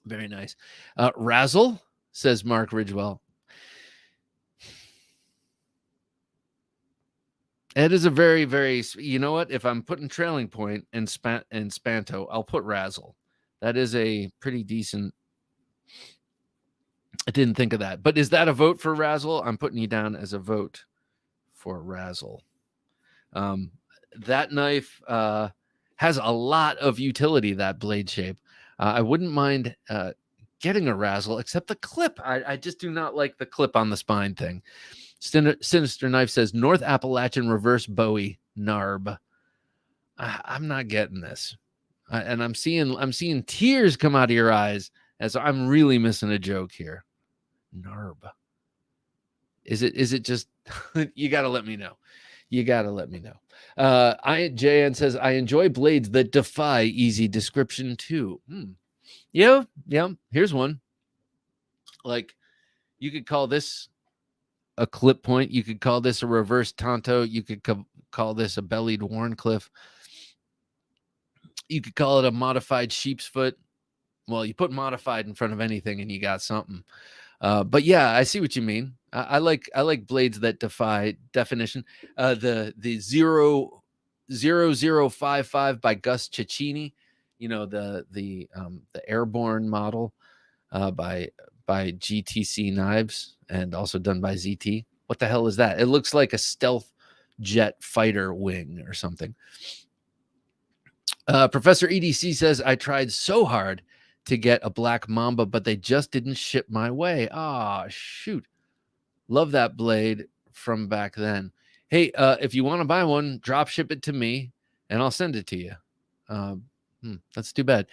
Very nice. Razzle, says Mark Ridgewell. It is a very, very, you know what? If I'm putting Trailing Point and Spanto, I'll put Razzle. That is a pretty decent. I didn't think of that. But is that a vote for Razzle? I'm putting you down as a vote for Razzle. That knife has a lot of utility, that blade shape. I wouldn't mind getting a Razzle, except the clip. I just do not like the clip on the spine thing. Sinister Knife says North Appalachian Reverse Bowie Narb. I'm not getting this, and I'm seeing tears come out of your eyes as I'm really missing a joke here. Narb. Is it just? You got to let me know. JN says I enjoy blades that defy easy description too. Yeah. Here's one. Like, you could call this a clip point. You could call this a reverse Tonto. You could call this a bellied Warncliffe. You could call it a modified sheep's foot. Well, you put modified in front of anything and you got something. But yeah, I see what you mean. I like blades that defy definition. The 0055 by Gus Cecchini, the airborne model by GTC Knives, and also done by ZT. What the hell is that? It looks like a stealth jet fighter wing or something. Professor EDC says, I tried so hard to get a black mamba, but they just didn't ship my way. Ah, shoot. Love that blade from back then. Hey, if you want to buy one, drop ship it to me and I'll send it to you. That's too bad.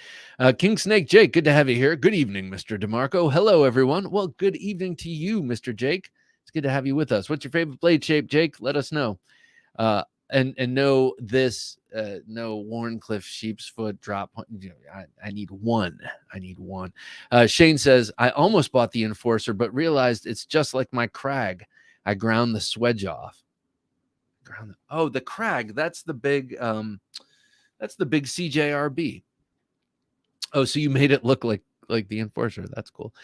King Snake Jake, good to have you here. Good evening, Mr. DeMarco. Hello, everyone. Well, good evening to you, Mr. Jake. It's good to have you with us. What's your favorite blade shape, Jake? Let us know. And no, no Warncliffe sheep's foot drop. I need one. Shane says, I almost bought the Enforcer, but realized it's just like my Crag. I ground the swedge off. The Crag. That's the big CJRB. Oh, so you made it look like the Enforcer. That's cool.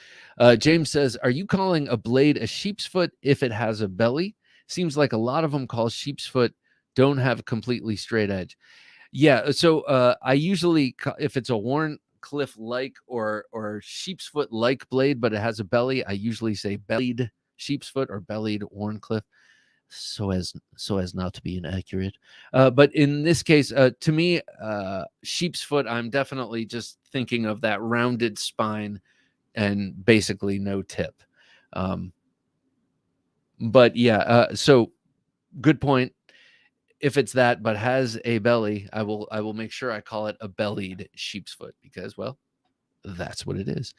James says, are you calling a blade a sheep's foot if it has a belly? Seems like a lot of them call sheep's foot don't have a completely straight edge. Yeah, so I usually, if it's a Warncliffe like or sheep's foot like blade, but it has a belly, I usually say bellied sheep's foot or bellied Warncliffe, so as not to be inaccurate. But in this case, to me, sheep's foot, I'm definitely just thinking of that rounded spine and basically no tip. But yeah, so good point. If it's that, but has a belly, I will make sure I call it a bellied sheep's foot because, well, that's what it is.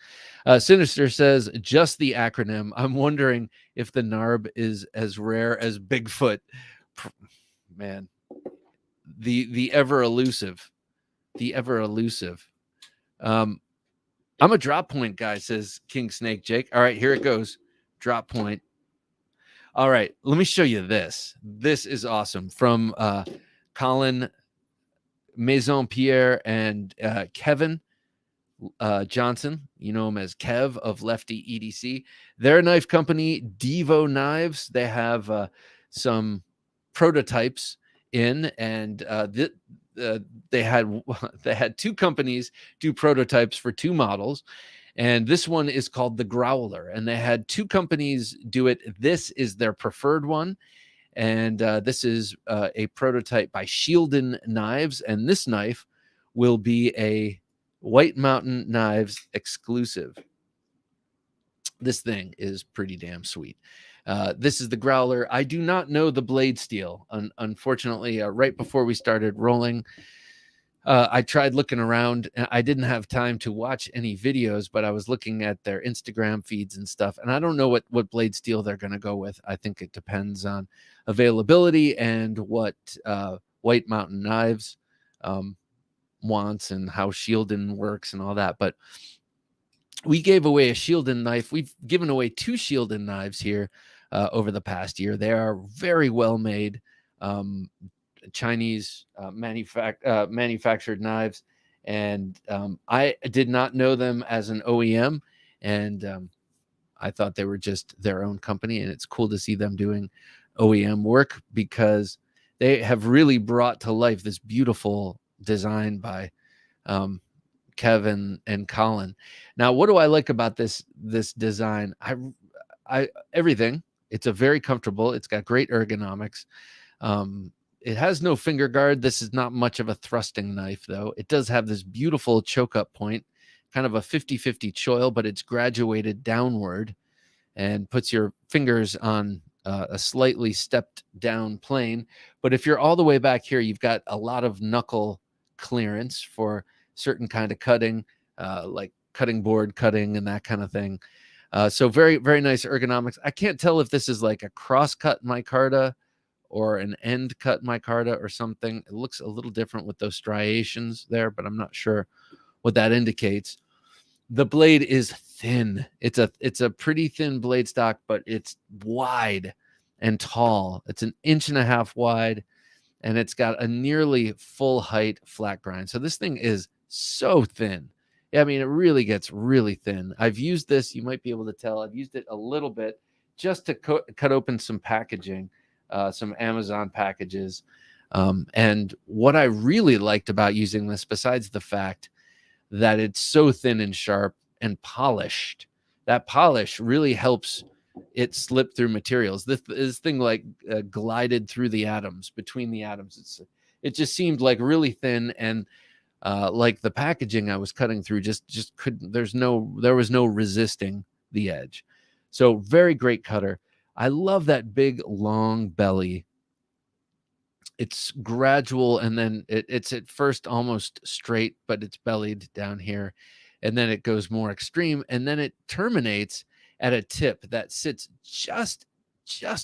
Sinister says, just the acronym. I'm wondering if the NARB is as rare as Bigfoot. Man, the ever elusive. I'm a drop point guy, says King Snake Jake. All right, here it goes. Drop point. All right, let me show you this. This is awesome from Colin Maison Pierre and Kevin Johnson. You know him as Kev of Lefty EDC. Their knife company, Devo Knives. They have some prototypes in, and they had two companies do prototypes for two models. And this one is called the Growler, and they had two companies do it. This is their preferred one, and this is a prototype by Shieldon Knives, and this knife will be a White Mountain Knives exclusive. This thing is pretty damn sweet. This is the Growler. I do not know the blade steel. Unfortunately, right before we started rolling, I tried looking around. I didn't have time to watch any videos, but I was looking at their Instagram feeds and stuff. And I don't know what blade steel they're going to go with. I think it depends on availability and what White Mountain Knives wants and how Shieldon works and all that. But we gave away a Shieldon knife. We've given away two Shieldon knives here over the past year. They are very well made. Chinese manufactured knives, and I did not know them as an OEM, and I thought they were just their own company, and it's cool to see them doing OEM work because they have really brought to life this beautiful design by Kevin and Colin. Now, what do I like about this design? I everything. It's a very comfortable. It's got great ergonomics. It has no finger guard. This is not much of a thrusting knife, though. It does have this beautiful choke up point, kind of a 50-50 choil, but it's graduated downward and puts your fingers on a slightly stepped down plane. But if you're all the way back here, you've got a lot of knuckle clearance for certain kind of cutting, like cutting board cutting and that kind of thing. So very, very nice ergonomics. I can't tell if this is like a cross-cut micarta or an end cut micarta or something. It looks a little different with those striations there, but I'm not sure what that indicates. The blade is thin. It's a pretty thin blade stock, but it's wide and tall. It's 1.5 inches wide, and it's got a nearly full height flat grind. So this thing is so thin. Yeah, I mean, it really gets really thin. I've used this, you might be able to tell. I've used it a little bit just to cut open some packaging, some Amazon packages. And what I really liked about using this, besides the fact that it's so thin and sharp and polished, that polish really helps it slip through materials. This thing like glided through the atoms, between the atoms. It just seemed like really thin, and like the packaging I was cutting through just couldn't. There was no resisting the edge. So very great cutter. I love that big long belly. It's gradual, and then it's at first almost straight, but it's bellied down here, and then it goes more extreme, and then it terminates at a tip that sits just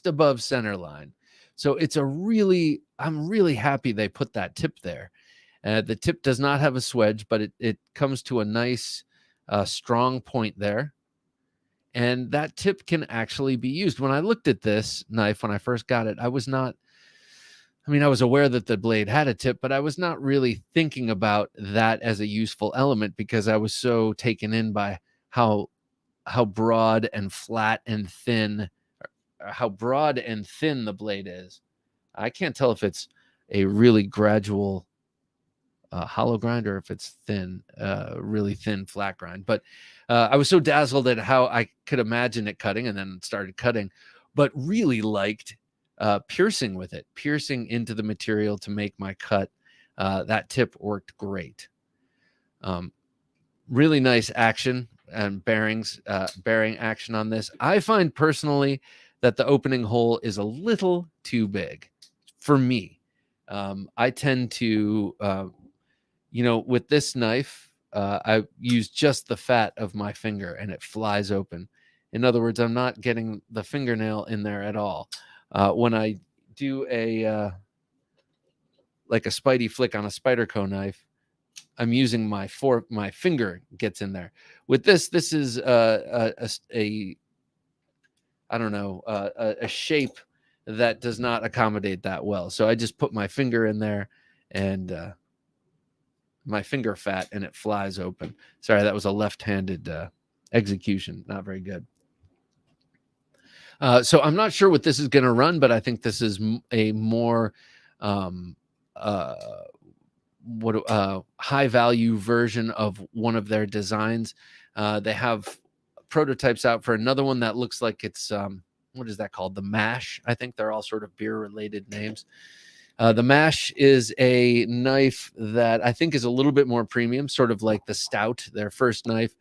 above center line. So I'm really happy they put that tip there. The tip does not have a swedge, but it comes to a nice strong point there, and that tip can actually be used. When I looked at this knife when I first got it, I was aware that the blade had a tip, but I was not really thinking about that as a useful element, because I was so taken in by how broad and flat and thin, how broad and thin the blade is. I can't tell if it's a really gradual hollow grind or if it's thin, really thin flat grind. But I was so dazzled at how I could imagine it cutting, and then started cutting, but really liked piercing with it, piercing into the material to make my cut. That tip worked great. Really nice action and bearing action on this. I find personally that the opening hole is a little too big for me. I tend to, with this knife, I use just the fat of my finger and it flies open. In other words, I'm not getting the fingernail in there at all. When I do like a Spidey flick on a Spyderco knife, I'm using my finger gets in there. With this is a I don't know, a shape that does not accommodate that well. So I just put my finger in there and my finger fat, and it flies open. Sorry, that was a left-handed execution. Not very good. So I'm not sure what this is going to run, but I think this is a more high value version of one of their designs. They have prototypes out for another one that looks like it's what is that called? The Mash. I think they're all sort of beer related names. The Mash is a knife that I think is a little bit more premium, sort of like the Stout, their first knife,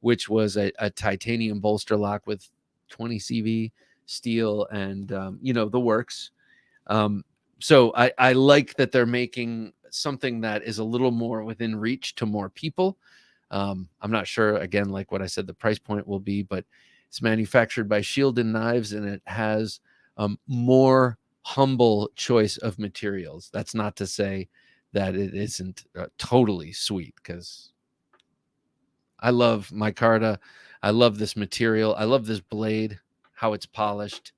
which was a titanium bolster lock with 20 CV steel and the works. So I like that they're making something that is a little more within reach to more people. I'm not sure, again, like what I said, the price point will be, but it's manufactured by Shielded Knives, and it has more humble choice of materials. That's not to say that it isn't totally sweet, because I love micarta. I love this material. I love this blade, how it's polished.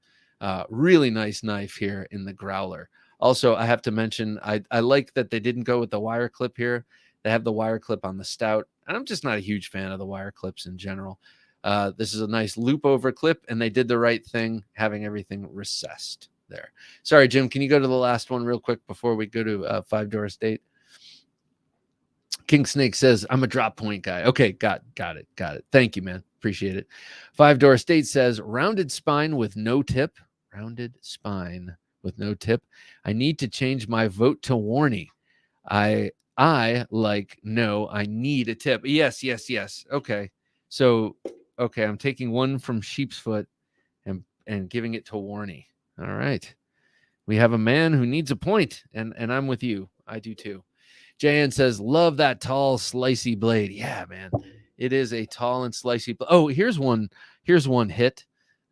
Really nice knife here in the Growler. Also, I have to mention, I like that they didn't go with the wire clip here. They have the wire clip on the Stout, and I'm just not a huge fan of the wire clips in general. This is a nice loop over clip, and they did the right thing having everything recessed there. Sorry, Jim, can you go to the last one real quick before we go to Five Door Estate? King Snake says, I'm a drop point guy. Okay, got it. Thank you, man. Appreciate it. Five Door Estate says, rounded spine with no tip. Rounded spine with no tip. I need to change my vote to Warney. I like, no, I need a tip. Yes. Okay. So, okay, I'm taking one from Sheep's Foot and giving it to Warney. All right. We have a man who needs a point, and I'm with you. I do too. JN says, love that tall, slicey blade. Yeah, man. It is a tall and slicey. Oh, here's one hit.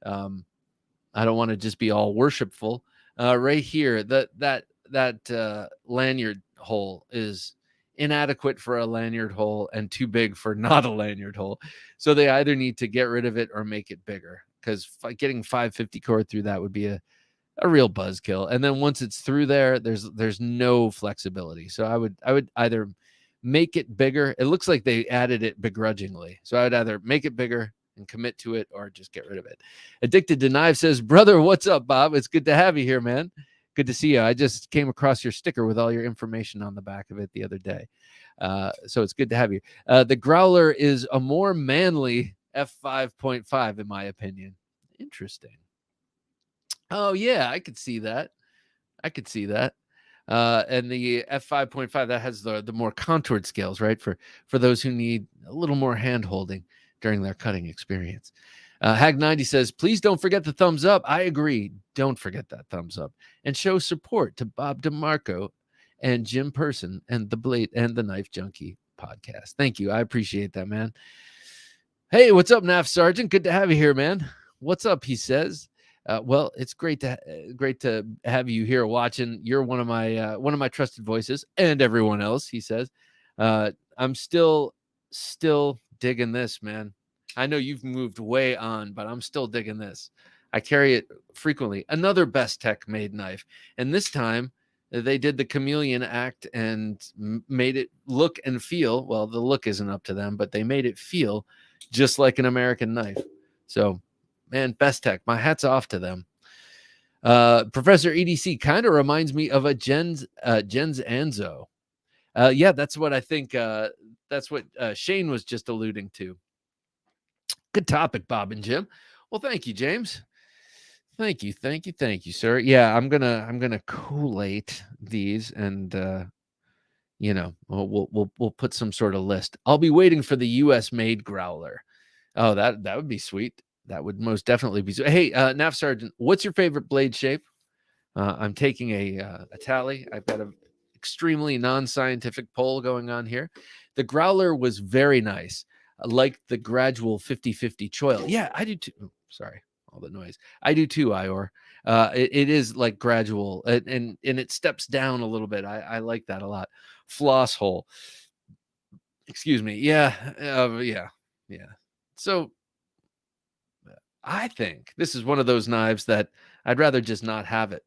I don't want to just be all worshipful. Right here, that lanyard hole is inadequate for a lanyard hole and too big for not a lanyard hole. So they either need to get rid of it or make it bigger, because getting 550 cord through that would be a real buzzkill. And then once it's through there, there's no flexibility. So I would either make it bigger. It looks like they added it begrudgingly. So I would either make it bigger and commit to it or just get rid of it. Addicted to Knives says, brother, what's up, Bob? It's good to have you here, man. Good to see you. I just came across your sticker with all your information on the back of it the other day. So it's good to have you. The Growler is a more manly F5.5, in my opinion. Interesting. Oh, yeah, I could see that. And the F5.5, that has the more contoured scales, right? For those who need a little more hand holding during their cutting experience. Hag90 says, please don't forget the thumbs up. I agree. Don't forget that thumbs up and show support to Bob DeMarco and Jim Person and the Blade and the Knife Junkie podcast. Thank you. I appreciate that, man. Hey, what's up, NAF Sergeant? Good to have you here, man. What's up? He says. Well, it's great to have you here watching. You're one of my trusted voices, and everyone else. He says, I'm still digging this, man. I know you've moved way on, but I'm still digging this. I carry it frequently. Another Best Tech made knife, and this time they did the chameleon act and made it look and feel. Well, the look isn't up to them, but they made it feel just like an American knife. So. Man, Best Tech, my hat's off to them. Professor EDC kind of reminds me of a Jens Anzo. Yeah, that's what I think. That's what Shane was just alluding to. Good topic, Bob and Jim. Well, thank you, James. Thank you, sir. Yeah, I'm gonna collate these, and we'll put some sort of list. I'll be waiting for the U.S. made Growler. Oh, that would be sweet. That would most definitely be. Hey, NAF Sergeant, what's your favorite blade shape? I'm taking a tally. I've got an extremely non-scientific poll going on here. The Growler was very nice. I like the gradual 50-50 choil. Yeah, I do too. Oh, sorry, all the noise. I do too, Ior. It is like gradual, and it steps down a little bit. I like that a lot. Floss hole. Excuse me. Yeah. So I think this is one of those knives that I'd rather just not have it.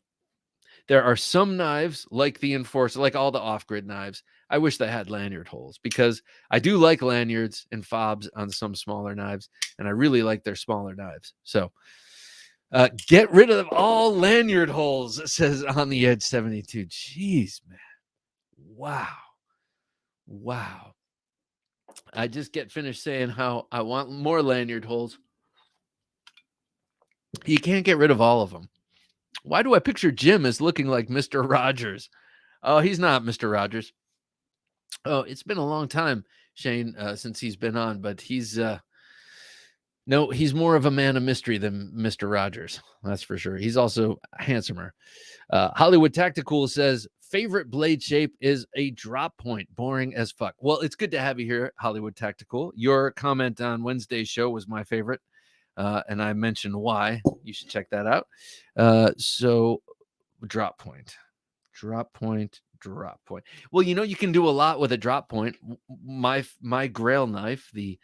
There are some knives like the Enforcer, like all the off-grid knives. I wish they had lanyard holes because I do like lanyards and fobs on some smaller knives, and I really like their smaller knives. So get rid of all lanyard holes, says On the Edge 72. Jeez, man. Wow. I just get finished saying how I want more lanyard holes. You can't get rid of all of them. Why do I picture Jim as looking like Mr. Rogers? Oh, he's not Mr. Rogers. Oh, it's been a long time, Shane, since he's been on, but he's more of a man of mystery than Mr. Rogers. That's for sure. He's also handsomer. Hollywood Tactical says, favorite blade shape is a drop point. Boring as fuck. Well, it's good to have you here, Hollywood Tactical. Your comment on Wednesday's show was my favorite. And I mentioned why. You should check that out. So drop point. Well, you can do a lot with a drop point. My Grail knife, the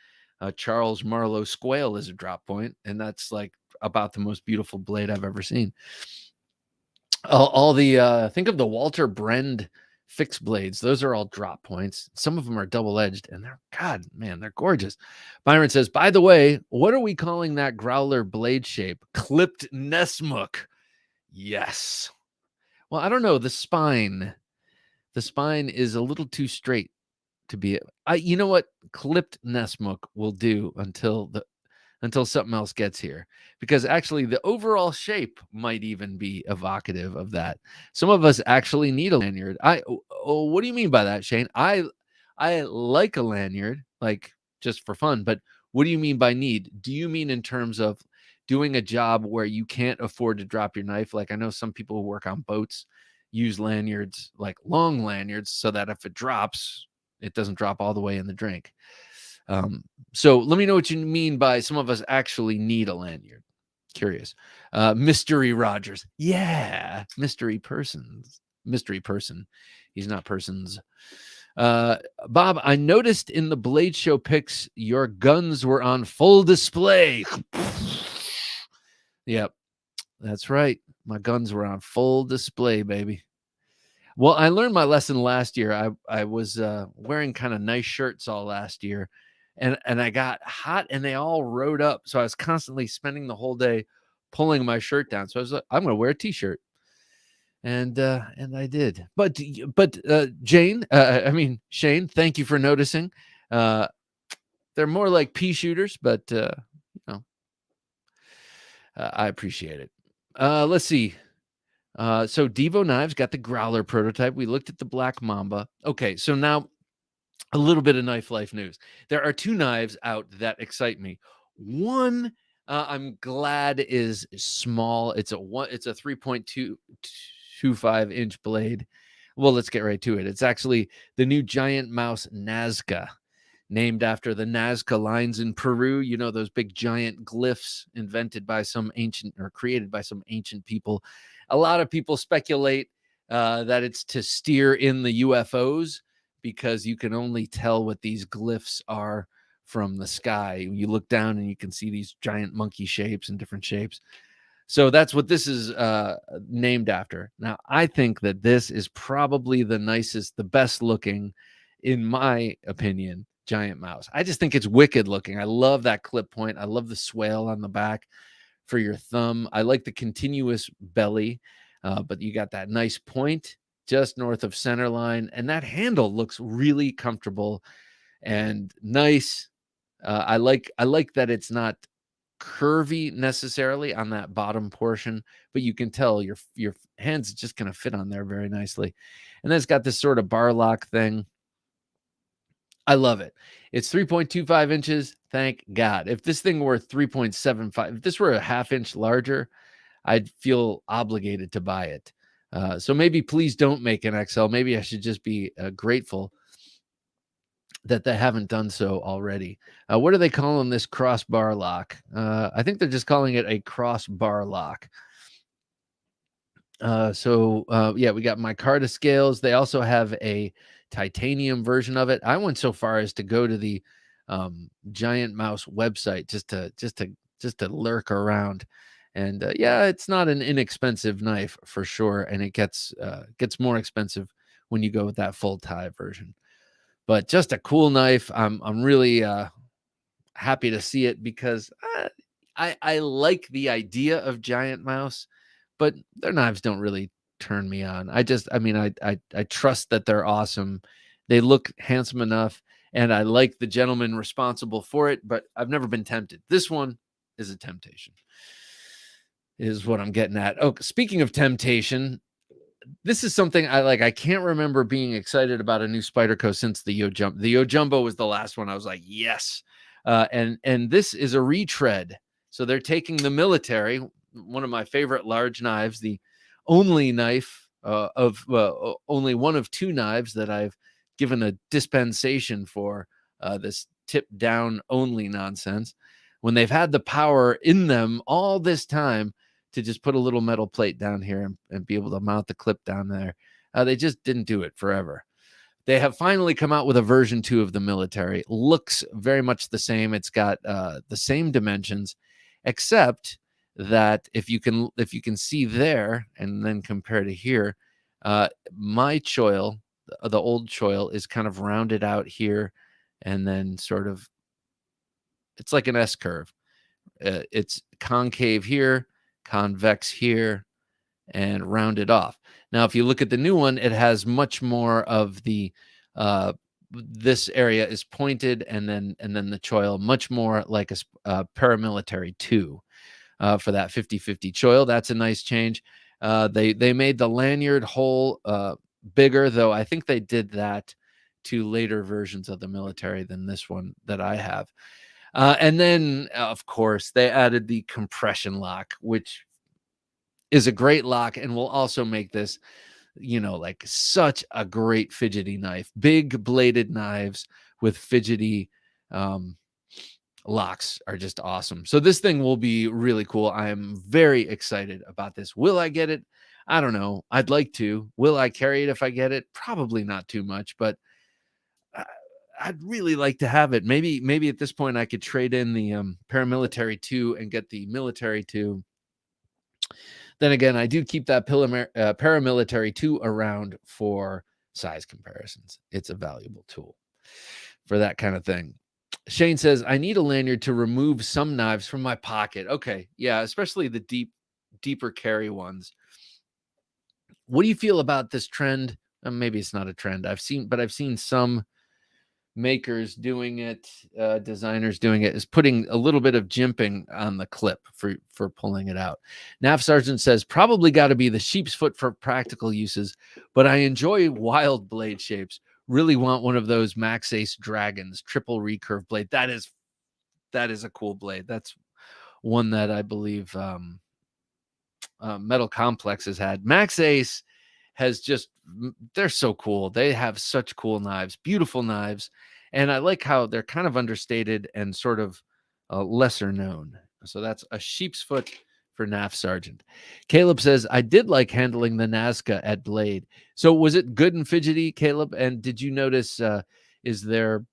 Charles Marlowe Squale, is a drop point, and that's like about the most beautiful blade I've ever seen. All the think of the Walter Brend fixed blades. Those are all drop points. Some of them are double-edged, and they're gorgeous. Byron says, by the way, what are we calling that Growler blade shape? Clipped Nesmuk. Yes. Well, I don't know. The spine is a little too straight to be. You know what? Clipped Nesmuk will do until something else gets here, because actually the overall shape might even be evocative of that. Some of us actually need a lanyard. What do you mean by that, Shane? I like a lanyard, like just for fun, but what do you mean by need? Do you mean in terms of doing a job where you can't afford to drop your knife? Like I know some people who work on boats use lanyards, like long lanyards, so that if it drops, it doesn't drop all the way in the drink. So let me know what you mean by some of us actually need a lanyard. Curious. Mystery Rogers. Yeah. Mystery person. He's not persons. Bob, I noticed in the Blade Show pics, your guns were on full display. Yep. That's right. My guns were on full display, baby. Well, I learned my lesson last year. I was wearing kind of nice shirts all last year, and I got hot and they all rode up. So I was constantly spending the whole day pulling my shirt down. So I was like, I'm going to wear a t-shirt, and I did. But Jane, I mean Shane, thank you for noticing. Uh, they're more like pea shooters, but you know, I appreciate it. Let's see. So Devo Knives got the Growler prototype. We looked at the Black Mamba. Okay, so now a little bit of knife life news. There are two knives out that excite me. One, I'm glad is small. It's a 3.225-inch blade. Well, let's get right to it. It's actually the new Giant Mouse Nazca, named after the Nazca lines in Peru. You know, those big giant glyphs invented by some ancient or created by some ancient people. A lot of people speculate that it's to steer in the UFOs because you can only tell what these glyphs are from the sky. You look down and you can see these giant monkey shapes and different shapes. So that's what this is named after. Now, I think that this is probably the nicest, the best looking, in my opinion, giant mouse. I just think it's wicked looking. I love that clip point. I love the swale on the back for your thumb. I like the continuous belly, but you got that nice point just north of center line, and that handle looks really comfortable and nice. I like that it's not curvy necessarily on that bottom portion, but you can tell your hands just gonna fit on there very nicely. And then it's got this sort of bar lock thing. I love it. It's 3.25 inches. Thank God. If this thing were 3.75, if this were a half inch larger, I'd feel obligated to buy it. So maybe please don't make an XL. Maybe I should just be grateful that they haven't done so already. What are they calling this crossbar lock? I think they're just calling it a crossbar lock. Yeah, we got micarta scales. They also have a titanium version of it. I went so far as to go to the Giant Mouse website just to lurk around. And yeah, it's not an inexpensive knife for sure, and it gets more expensive when you go with that full tie version. But just a cool knife. I'm really happy to see it because I like the idea of Giant Mouse, but their knives don't really turn me on. I mean, I trust that they're awesome. They look handsome enough, and I like the gentleman responsible for it, but I've never been tempted. This one is a temptation, is what I'm getting at. Oh, speaking of temptation, this is something I like. I can't remember being excited about a new Spyderco since the Yo Jumbo. The Yo Jumbo was the last one. I was like, yes. And this is a retread. So they're taking the military, one of my favorite large knives, the only knife of only one of two knives that I've given a dispensation for this tip down only nonsense. When they've had the power in them all this time to just put a little metal plate down here and be able to mount the clip down there. They just didn't do it forever. They have finally come out with a version 2 of the military. Looks very much the same. It's got the same dimensions, except that if you can see there and then compare to here, my choil, the old choil, is kind of rounded out here, and then sort of it's like an S curve. It's concave here, convex here, and rounded off. Now, if you look at the new one, it has much more of the this area is pointed, and then the choil much more like a paramilitary 2 for that 50-50 choil. That's a nice change. They made the lanyard hole bigger, though I think they did that to later versions of the military than this one that I have. And then, of course, they added the compression lock, which is a great lock and will also make this, like such a great fidgety knife. Big bladed knives with fidgety locks are just awesome. So this thing will be really cool. I am very excited about this. Will I get it? I don't know. I'd like to. Will I carry it if I get it? Probably not too much, but I'd really like to have it. Maybe at this point I could trade in the paramilitary 2 and get the military 2. Then again, I do keep that paramilitary 2 around for size comparisons. It's a valuable tool for that kind of thing. Shane says, I need a lanyard to remove some knives from my pocket. Okay. Yeah. Especially the deeper carry ones. What do you feel about this trend? Maybe it's not a trend. I've seen some makers doing it, designers doing it, is putting a little bit of jimping on the clip for pulling it out. Nav Sergeant says, probably got to be the sheep's foot for practical uses, but I enjoy wild blade shapes. Really want one of those Max Ace Dragons triple recurve blade. That is a cool blade. That's one that I believe Metal Complex has had. Max Ace has just, they're so cool. They have such cool knives, beautiful knives. And I like how they're kind of understated and sort of lesser known. So that's a sheep's foot for NAF Sergeant. Caleb says, I did like handling the Nazca at Blade. So was it good and fidgety, Caleb? And did you notice, is there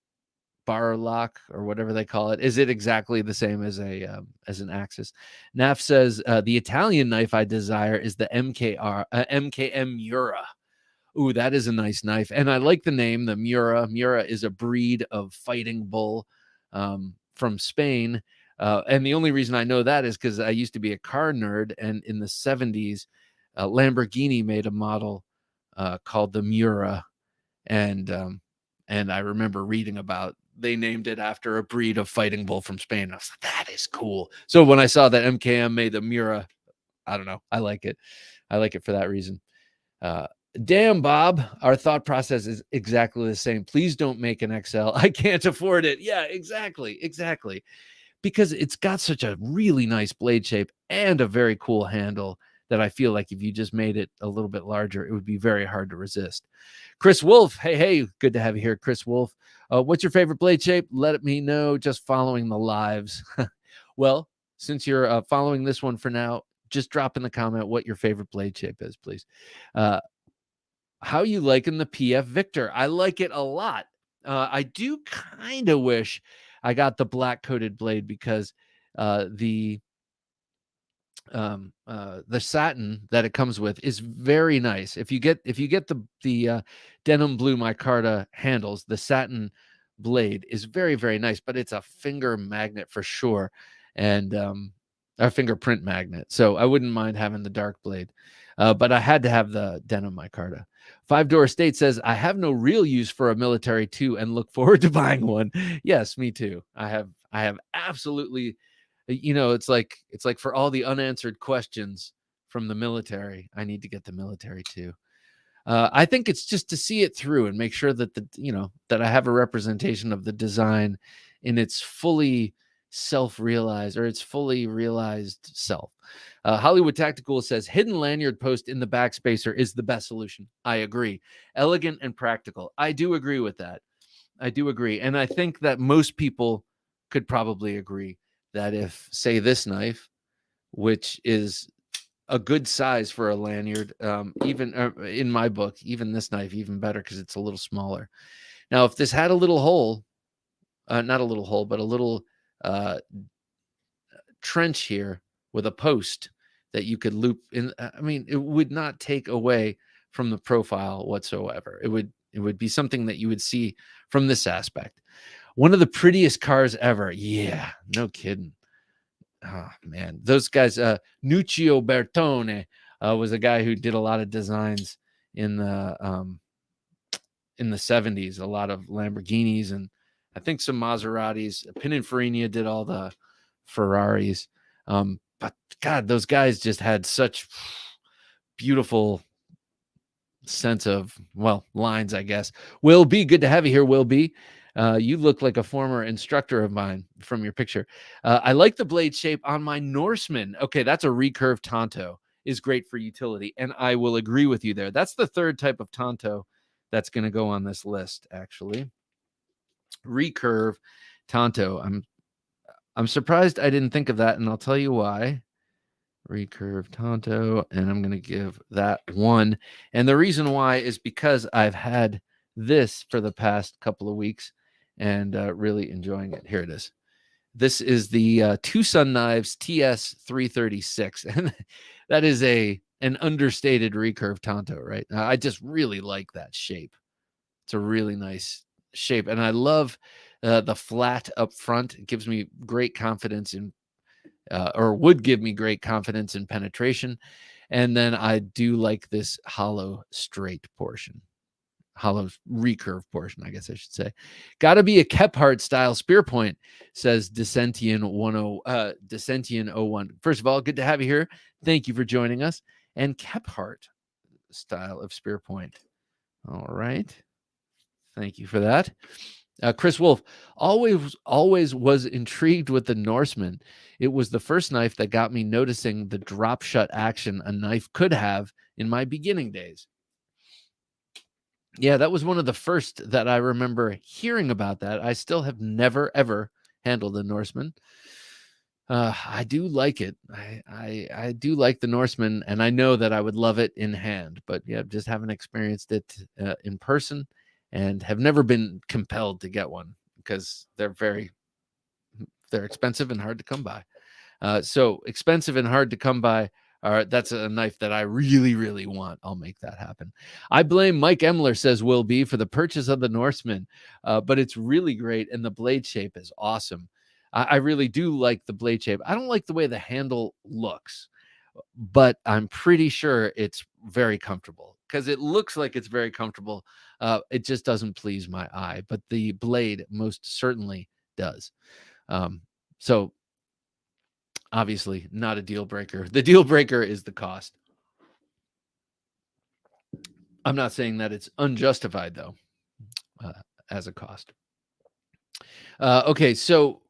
bar lock or whatever they call it, is it exactly the same as an Axis? Naf says the Italian knife I desire is the MKM Mura. Ooh, that is a nice knife, and I like the name, the Mura. Mura is a breed of fighting bull from Spain, and the only reason I know that is because I used to be a car nerd, and in the 70s, Lamborghini made a model called the Mura, and I remember reading about, they named it after a breed of fighting bull from Spain. I was like, that is cool. So when I saw that MKM made the Mura, I don't know, I like it. I like it for that reason. Damn, Bob, our thought process is exactly the same. Please don't make an XL. I can't afford it. Yeah, exactly. Because it's got such a really nice blade shape and a very cool handle that I feel like if you just made it a little bit larger, it would be very hard to resist. Chris Wolf, hey, good to have you here, Chris Wolf. What's your favorite blade shape? Let me know, just following the lives. Well, since you're following this one for now, just drop in the comment what your favorite blade shape is, please. How you liking the PF Victor? I like it a lot. I do kind of wish I got the black coated blade because the satin that it comes with is very nice. If you get the denim blue micarta handles, the satin blade is very, very nice, but it's a finger magnet for sure, and a fingerprint magnet. So I wouldn't mind having the dark blade, but I had to have the denim micarta. Five Door State says, I have no real use for a military 2 and look forward to buying one. Yes, me too. I have absolutely, it's like for all the unanswered questions from the military, I need to get the military 2. I think it's just to see it through and make sure that that I have a representation of the design in its fully self-realized, or its fully realized self. Hollywood Tactical says hidden lanyard post in the backspacer is the best solution. I agree. Elegant and practical. I do agree with that. I do agree. And I think that most people could probably agree that if, say, this knife, which is a good size for a lanyard, even in my book, even this knife, even better because it's a little smaller. Now, if this had a little hole, not a little hole, but a little trench here with a post that you could loop in, I mean, it would not take away from the profile whatsoever. It would be something that you would see from this aspect. One of the prettiest cars ever. Yeah, no kidding. Oh man, those guys. Nuccio Bertone was a guy who did a lot of designs in the 70s. A lot of Lamborghinis and I think some Maseratis. Pininfarina did all the Ferraris. But God, those guys just had such beautiful sense of, well, lines, I guess. Will B, good to have you here, Will B. You look like a former instructor of mine from your picture. I like the blade shape on my Norseman. Okay, that's a recurve Tonto, is great for utility, and I will agree with you there. That's the third type of Tonto that's going to go on this list, actually. Recurve Tonto. I'm surprised I didn't think of that, and I'll tell you why. Recurve Tonto, and I'm going to give that 1. And the reason why is because I've had this for the past couple of weeks and really enjoying it. Here it is. This is the Two Sun Knives TS336. And that is an understated recurve Tonto, right? I just really like that shape. It's a really nice shape, and I love the flat up front. It gives me great confidence in, or would give me great confidence in penetration. And then I do like this hollow straight portion, hollow recurve portion, I guess I should say. Got to be a Kephart style spear point, says Dissentian01. First of all, good to have you here. Thank you for joining us. And Kephart style of spear point. All right. Thank you for that. Chris Wolf, always was intrigued with the Norseman. It was the first knife that got me noticing the drop shut action a knife could have in my beginning days. Yeah, that was one of the first that I remember hearing about that. I still have never, ever handled a Norseman. I do like it. I do like the Norseman, and I know that I would love it in hand, but yeah, just haven't experienced it in person, and have never been compelled to get one because they're expensive and hard to come by. So expensive and hard to come by. That's a knife that I really, really want. I'll make that happen. I blame Mike Emler, says Will B, for the purchase of the Norseman, but it's really great, and the blade shape is awesome. I really do like the blade shape. I don't like the way the handle looks, but I'm pretty sure it's very comfortable because it looks like it's very comfortable. It just doesn't please my eye, but the blade most certainly does. So obviously not a deal breaker. The deal breaker is the cost. I'm not saying that it's unjustified, though, as a cost. Okay, so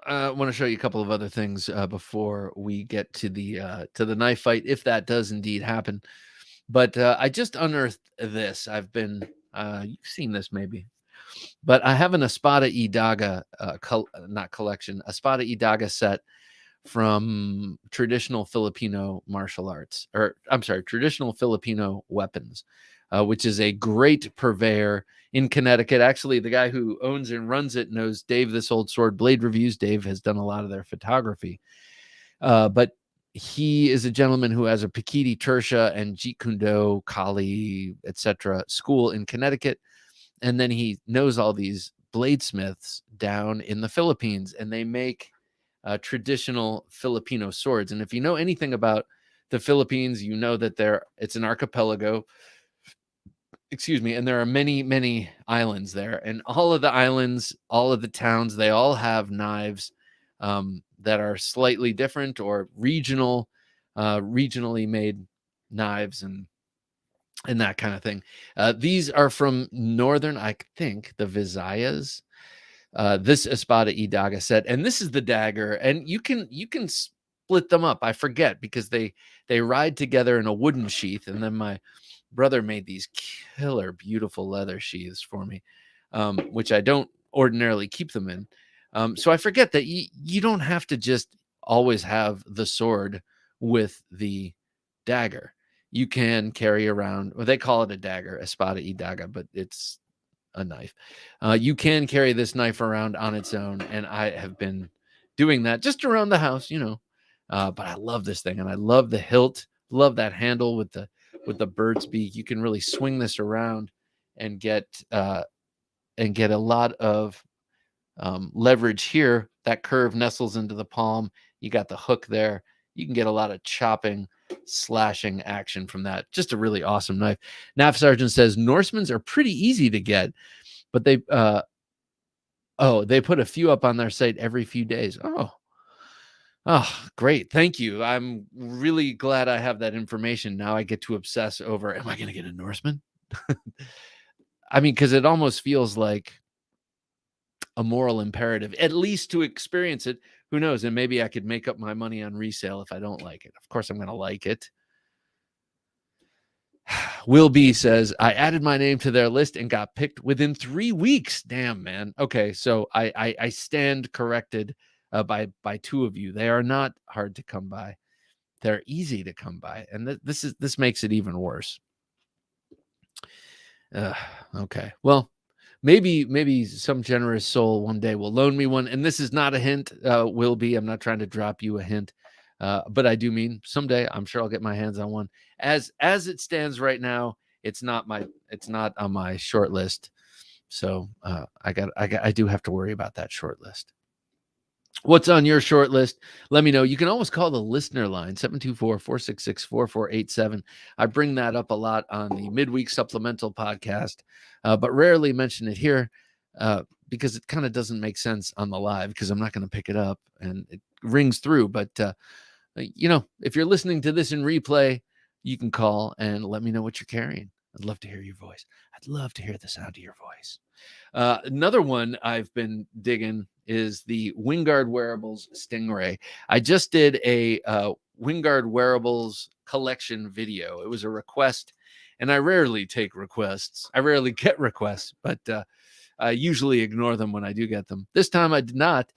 I want to show you a couple of other things before we get to the knife fight, if that does indeed happen. But I just unearthed this. I've been you've seen this maybe, but I have an Espada y Daga not collection, Espada y Daga set from traditional Filipino martial arts, or I'm sorry, traditional Filipino weapons, which is a great purveyor in Connecticut. Actually, the guy who owns and runs it knows Dave, this old sword blade reviews. Dave has done a lot of their photography, but he is a gentleman who has a Pikiti Tersha and Jeet Kune Do, Kali, etc. school in Connecticut, and then he knows all these bladesmiths down in the Philippines, and they make traditional Filipino swords. And if you know anything about the Philippines, you know that it's an archipelago, excuse me, and there are many, many islands there. And all of the islands, all of the towns, they all have knives that are slightly different or regionally made knives and that kind of thing. These are from northern, I think, the Visayas. This Espada y Daga set, and this is the dagger, and you can split them up. I forget because they ride together in a wooden sheath, and then my brother made these killer beautiful leather sheaths for me, which I don't ordinarily keep them in. So I forget that you don't have to just always have the sword with the dagger. You can carry around, well, they call it a dagger, Espada y Daga, but it's a knife. You can carry this knife around on its own, and I have been doing that just around the house, but I love this thing, and I love the hilt, love that handle with the bird's beak. You can really swing this around and get a lot of leverage here. That curve nestles into the palm. You got the hook there. You can get a lot of chopping, slashing action from that. Just a really awesome knife. Nav Sergeant says Norsemans are pretty easy to get, but they put a few up on their site every few days. Oh, great. Thank you. I'm really glad I have that information. Now I get to obsess over, am I going to get a Norseman? I mean, because it almost feels like a moral imperative, at least to experience it. Who knows? And maybe I could make up my money on resale if I don't like it. Of course, I'm going to like it. Will B says, I added my name to their list and got picked within 3 weeks. Damn, man. Okay, so I stand corrected by two of you. They are not hard to come by. They're easy to come by. And this makes it even worse. Okay. Well, maybe some generous soul one day will loan me one. And this is not a hint, Will B. I'm not trying to drop you a hint. But I do mean someday I'm sure I'll get my hands on one. As it stands right now, it's not on my short list. So I do have to worry about that short list. What's on your short list? Let me know. You can always call the listener line, 724-466-4487. I bring that up a lot on the midweek supplemental podcast, but rarely mention it here because it kind of doesn't make sense on the live because I'm not going to pick it up and it rings through. But, if you're listening to this in replay, you can call and let me know what you're carrying. I'd love to hear your voice. I'd love to hear the sound of your voice. Another one I've been digging is the Wingard Wearables Stingray. I just did a Wingard Wearables collection video. It was a request, and I rarely take requests. I rarely get requests, but I usually ignore them when I do get them. This time I did not.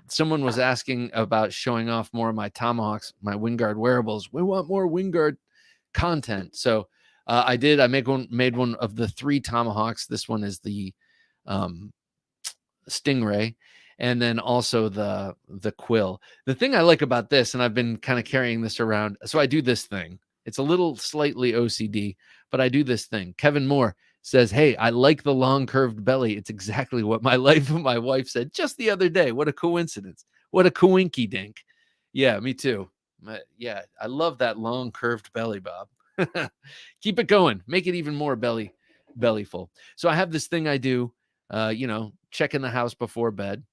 Someone was asking about showing off more of my tomahawks, my Wingard Wearables. We want more Wingard content. So I did. I made one of the 3 tomahawks. This one is the Stingray, and then also the quill. The thing I like about this, and I've been kind of carrying this around. So I do this thing. It's a little slightly OCD, but I do this thing. Kevin Moore says, "Hey, I like the long curved belly. It's exactly what my wife said just the other day. What a coincidence. What a coinky dink." Yeah, me too. Yeah, I love that long curved belly, Bob. Keep it going. Make it even more bellyful. So I have this thing I do, check in the house before bed.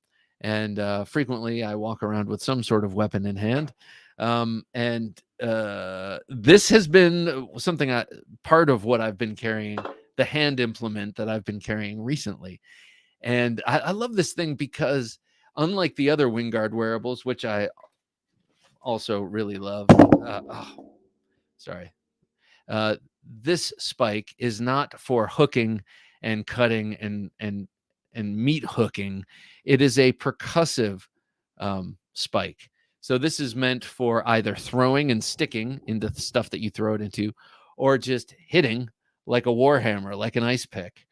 And frequently I walk around with some sort of weapon in hand. This has been something part of what I've been carrying, the hand implement that I've been carrying recently. And I love this thing because unlike the other Wingard wearables, which I also really love, this spike is not for hooking and cutting and meat hooking. It is a percussive spike. So this is meant for either throwing and sticking into the stuff that you throw it into, or just hitting like a warhammer, like an ice pick,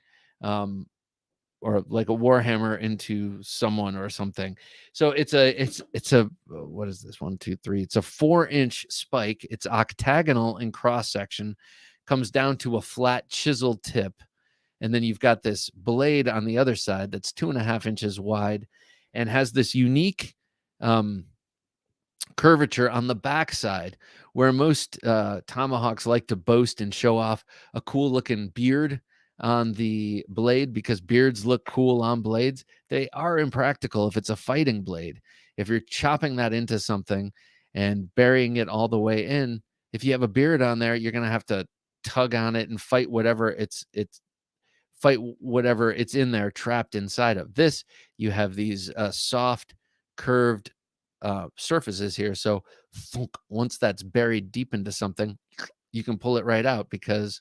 or like a warhammer into someone or something. So it's a what is this? 1, 2, 3. It's a 4-inch spike. It's octagonal in cross section, comes down to a flat chisel tip. And then you've got this blade on the other side that's 2.5 inches wide and has this unique curvature on the backside, where most tomahawks like to boast and show off a cool looking beard on the blade because beards look cool on blades. They are impractical if it's a fighting blade. If you're chopping that into something and burying it all the way in, if you have a beard on there, you're going to have to tug on it and fight whatever it's in there trapped inside of. This, you have these soft curved surfaces here. So once that's buried deep into something, you can pull it right out because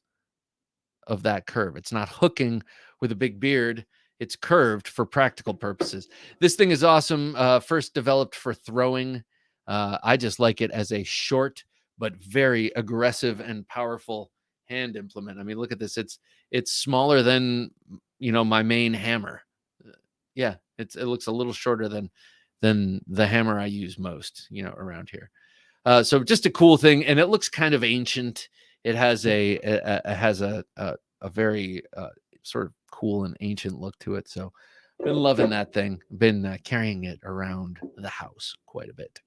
of that curve. It's not hooking with a big beard. It's curved for practical purposes. This thing is awesome. First developed for throwing. I just like it as a short but very aggressive and powerful hand implement. I mean, look at this. It's smaller than my main hammer. Yeah, it looks a little shorter than the hammer I use most, around here. So just a cool thing, and it looks kind of ancient. It has a very sort of cool and ancient look to it. So been loving that thing. Been carrying it around the house quite a bit.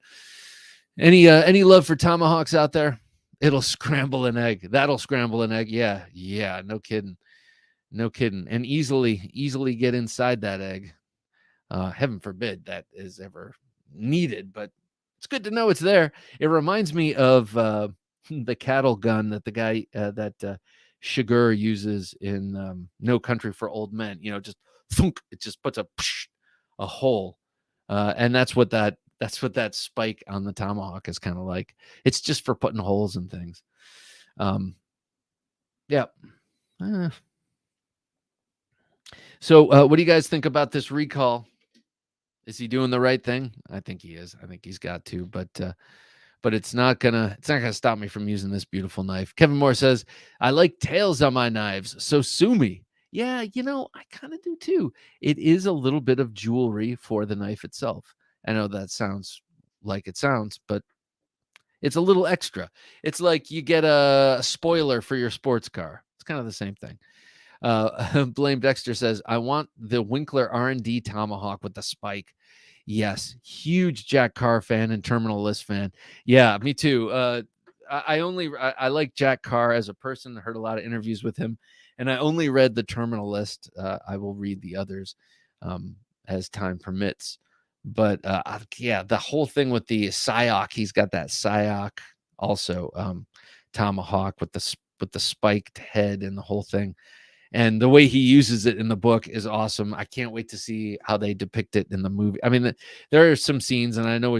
Any love for tomahawks out there? It'll scramble an egg. That'll scramble an egg. Yeah, no kidding. And easily get inside that egg. Heaven forbid that is ever needed, but it's good to know it's there. It reminds me of the cattle gun that the guy Shigur uses in No Country for Old Men. Just thunk, it just puts a hole, and that's what that spike on the tomahawk is kind of like. It's just for putting holes in things. Yeah. So what do you guys think about this recall? Is he doing the right thing? I think he is. I think he's got to, but it's not gonna stop me from using this beautiful knife. Kevin Moore says, I like tails on my knives, so sue me. Yeah, I kind of do too. It is a little bit of jewelry for the knife itself. I know that sounds like it sounds, but it's a little extra. It's like you get a spoiler for your sports car. It's kind of the same thing. Blame Dexter says, I want the Winkler R&D Tomahawk with the spike. Yes, huge Jack Carr fan and Terminal List fan. Yeah, me too. I like Jack Carr as a person. I heard a lot of interviews with him, and I only read the Terminal List. I will read the others as time permits. But yeah, the whole thing with the Psyoc, he's got that Psyoc also Tomahawk with the spiked head and the whole thing. And the way he uses it in the book is awesome. I can't wait to see how they depict it in the movie. I mean, there are some scenes, and I know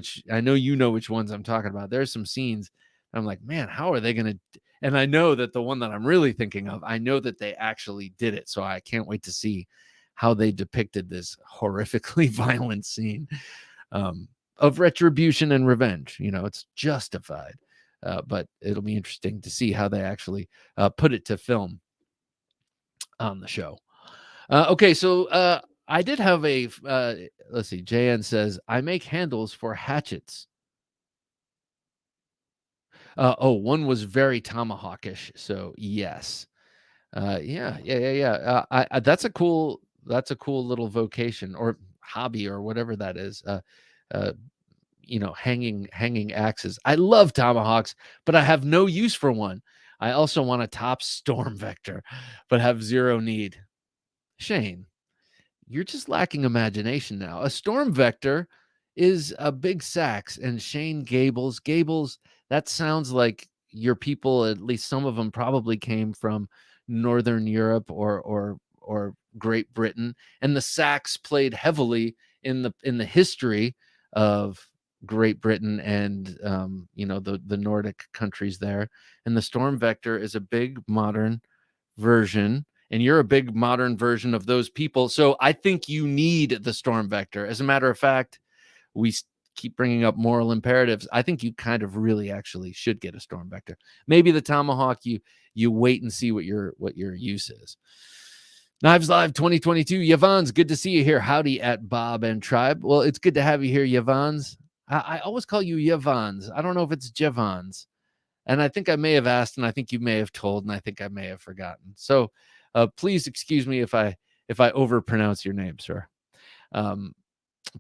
you know which ones I'm talking about. There are some scenes I'm like, man, how are they going to? And I know that the one that I'm really thinking of, I know that they actually did it. So I can't wait to see how they depicted this horrifically violent scene of retribution and revenge. You know, it's justified, but it'll be interesting to see how they actually put it to film on the show. Okay, so I did have a let's see. JN says I make handles for hatchets. One was very tomahawkish. So yes, yeah. That's a cool little vocation or hobby or whatever that is. Uh, hanging axes. I love tomahawks, but I have no use for one. I also want a top storm vector, but have zero need. Shane, you're just lacking imagination now. A storm vector is a big sax, and Shane Gables, that sounds like your people, at least some of them probably came from Northern Europe or Great Britain, and the sax played heavily in the history of Great Britain and the Nordic countries there. And the storm vector is a big modern version, and you're a big modern version of those people. So I think you need the storm vector. As a matter of fact, we keep bringing up moral imperatives. I think you kind of really actually should get a storm vector. Maybe the tomahawk, you wait and see what your use is. Knives Live 2022. Yvonne's, good to see you here. Howdy at Bob and Tribe. Well, it's good to have you here, Yvonne's. I always call you Yvonne's. I don't know if it's Javon's. And I think I may have asked, and I think you may have told, and I think I may have forgotten. So please excuse me if I overpronounce your name, sir.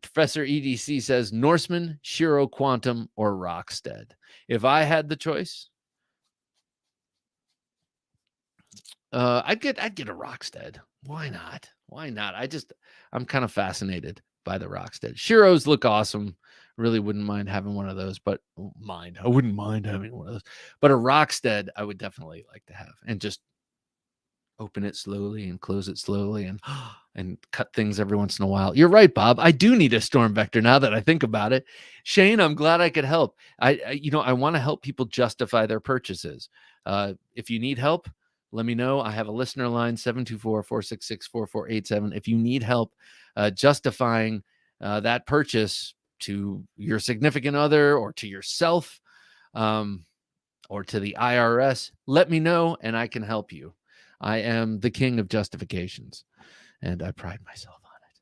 Professor EDC says Norseman, Shiro Quantum, or Rockstead. If I had the choice, I'd get a Rockstead. Why not? I'm kind of fascinated by the Rockstead. Shiros look awesome. Really wouldn't mind having one of those, but I wouldn't mind having one of those. But a Rockstead, I would definitely like to have, and just open it slowly and close it slowly and cut things every once in a while. You're right, Bob. I do need a storm vector now that I think about it. Shane, I'm glad I could help. I want to help people justify their purchases. If you need help, let me know. I have a listener line, 724-466-4487. If you need help justifying that purchase to your significant other or to yourself or to the IRS, let me know and I can help you. I am the king of justifications, and I pride myself on it.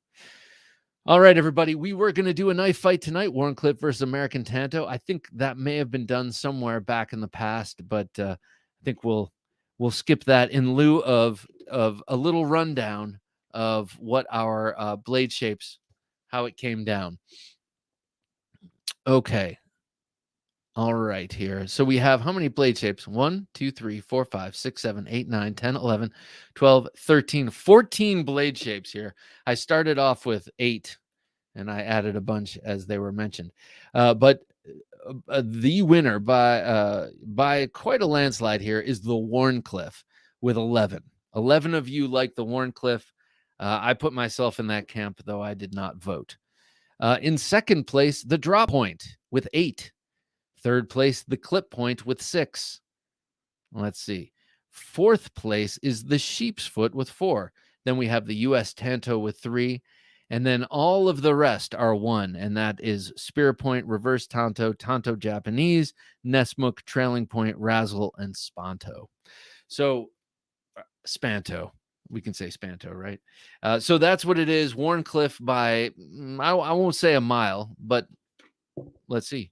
All right, everybody. We were going to do a knife fight tonight, Warncliffe versus American Tanto. I think that may have been done somewhere back in the past, but I think we'll skip that in lieu of a little rundown of what our blade shapes, how it came down. Okay. All right, here. So we have how many blade shapes? 1, 2, 3, 4, 5, 6, 7, 8, 9, 10, 11, 12, 13, 14 blade shapes here. I started off with 8, and I added a bunch as they were mentioned. But the winner by quite a landslide here is the Warncliffe with 11. 11 of you like the Warncliffe. I put myself in that camp, though I did not vote. In second place, the Drop Point with 8. Third place, the Clip Point with 6. Let's see. Fourth place is the Sheep's Foot with 4. Then we have the U.S. Tanto with 3. And then all of the rest are 1. And that is Spear Point, Reverse Tanto, Tanto Japanese, Nesmuk, Trailing Point, Razzle, and Spanto. So, Spanto. We can say Spanto, right? So that's what it is. Warncliffe by, I won't say a mile, but let's see,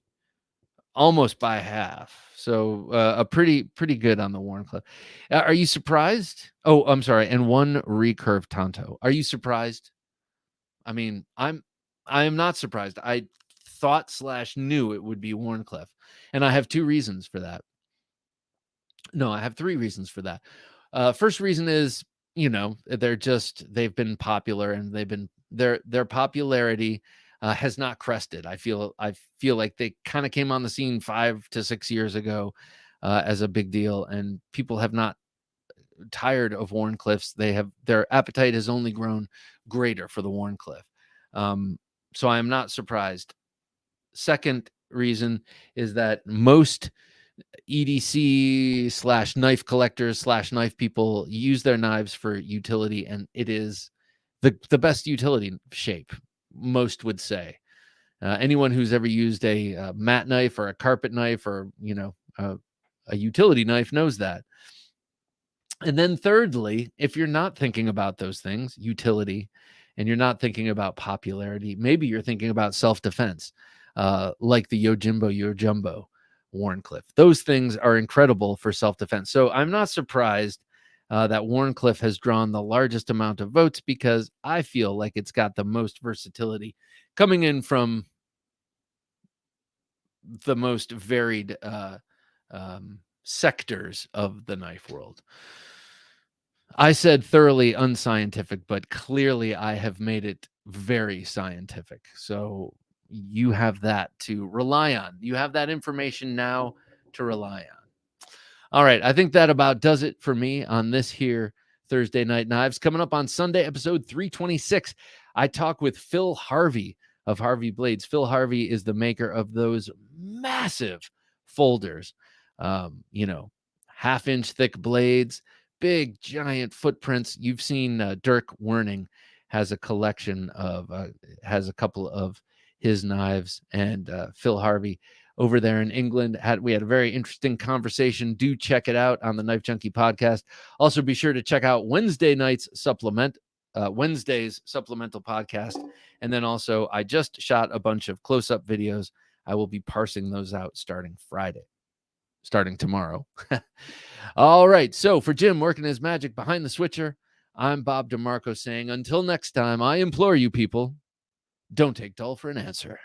almost by half. So a pretty good on the Warncliffe. Are you surprised? Oh, I'm sorry. And one recurve Tonto. Are you surprised? I mean, I am not surprised. I thought / knew it would be Warncliffe, and I have two reasons for that. No, I have three reasons for that. First reason is, they've been popular, and their popularity has not crested. I feel like they kind of came on the scene 5 to 6 years ago as a big deal, and people have not tired of Warncliffes. Their appetite has only grown greater for the Warncliffe. So I am not surprised. Second reason is that most EDC / knife collectors / knife people use their knives for utility, and it is the best utility shape, most would say. Anyone who's ever used a mat knife or a carpet knife or a utility knife knows that. And then thirdly, if you're not thinking about those things, utility, and you're not thinking about popularity, maybe you're thinking about self-defense, like the Yojimbo Warncliffe. Those things are incredible for self-defense. So I'm not surprised that Warncliffe has drawn the largest amount of votes, because I feel like it's got the most versatility coming in from the most varied sectors of the knife world. I said thoroughly unscientific, but clearly I have made it very scientific. So you have that to rely on. You have that information now to rely on. All right. I think that about does it for me on this here Thursday Night Knives. Coming up on Sunday, episode 326, I talk with Phil Harvey of Harvey Blades. Phil Harvey is the maker of those massive folders, 1/2-inch thick blades, big giant footprints. You've seen Dirk Werning has a collection of has a couple of his knives, and Phil Harvey over there in England we had a very interesting conversation. Do check it out on the Knife Junkie podcast. Also be sure to check out Wednesday's supplemental podcast. And then also I just shot a bunch of close-up videos. I will be parsing those out starting tomorrow. All right. So for Jim working his magic behind the switcher, I'm Bob DeMarco saying, until next time, I implore you people, don't take dull for an answer.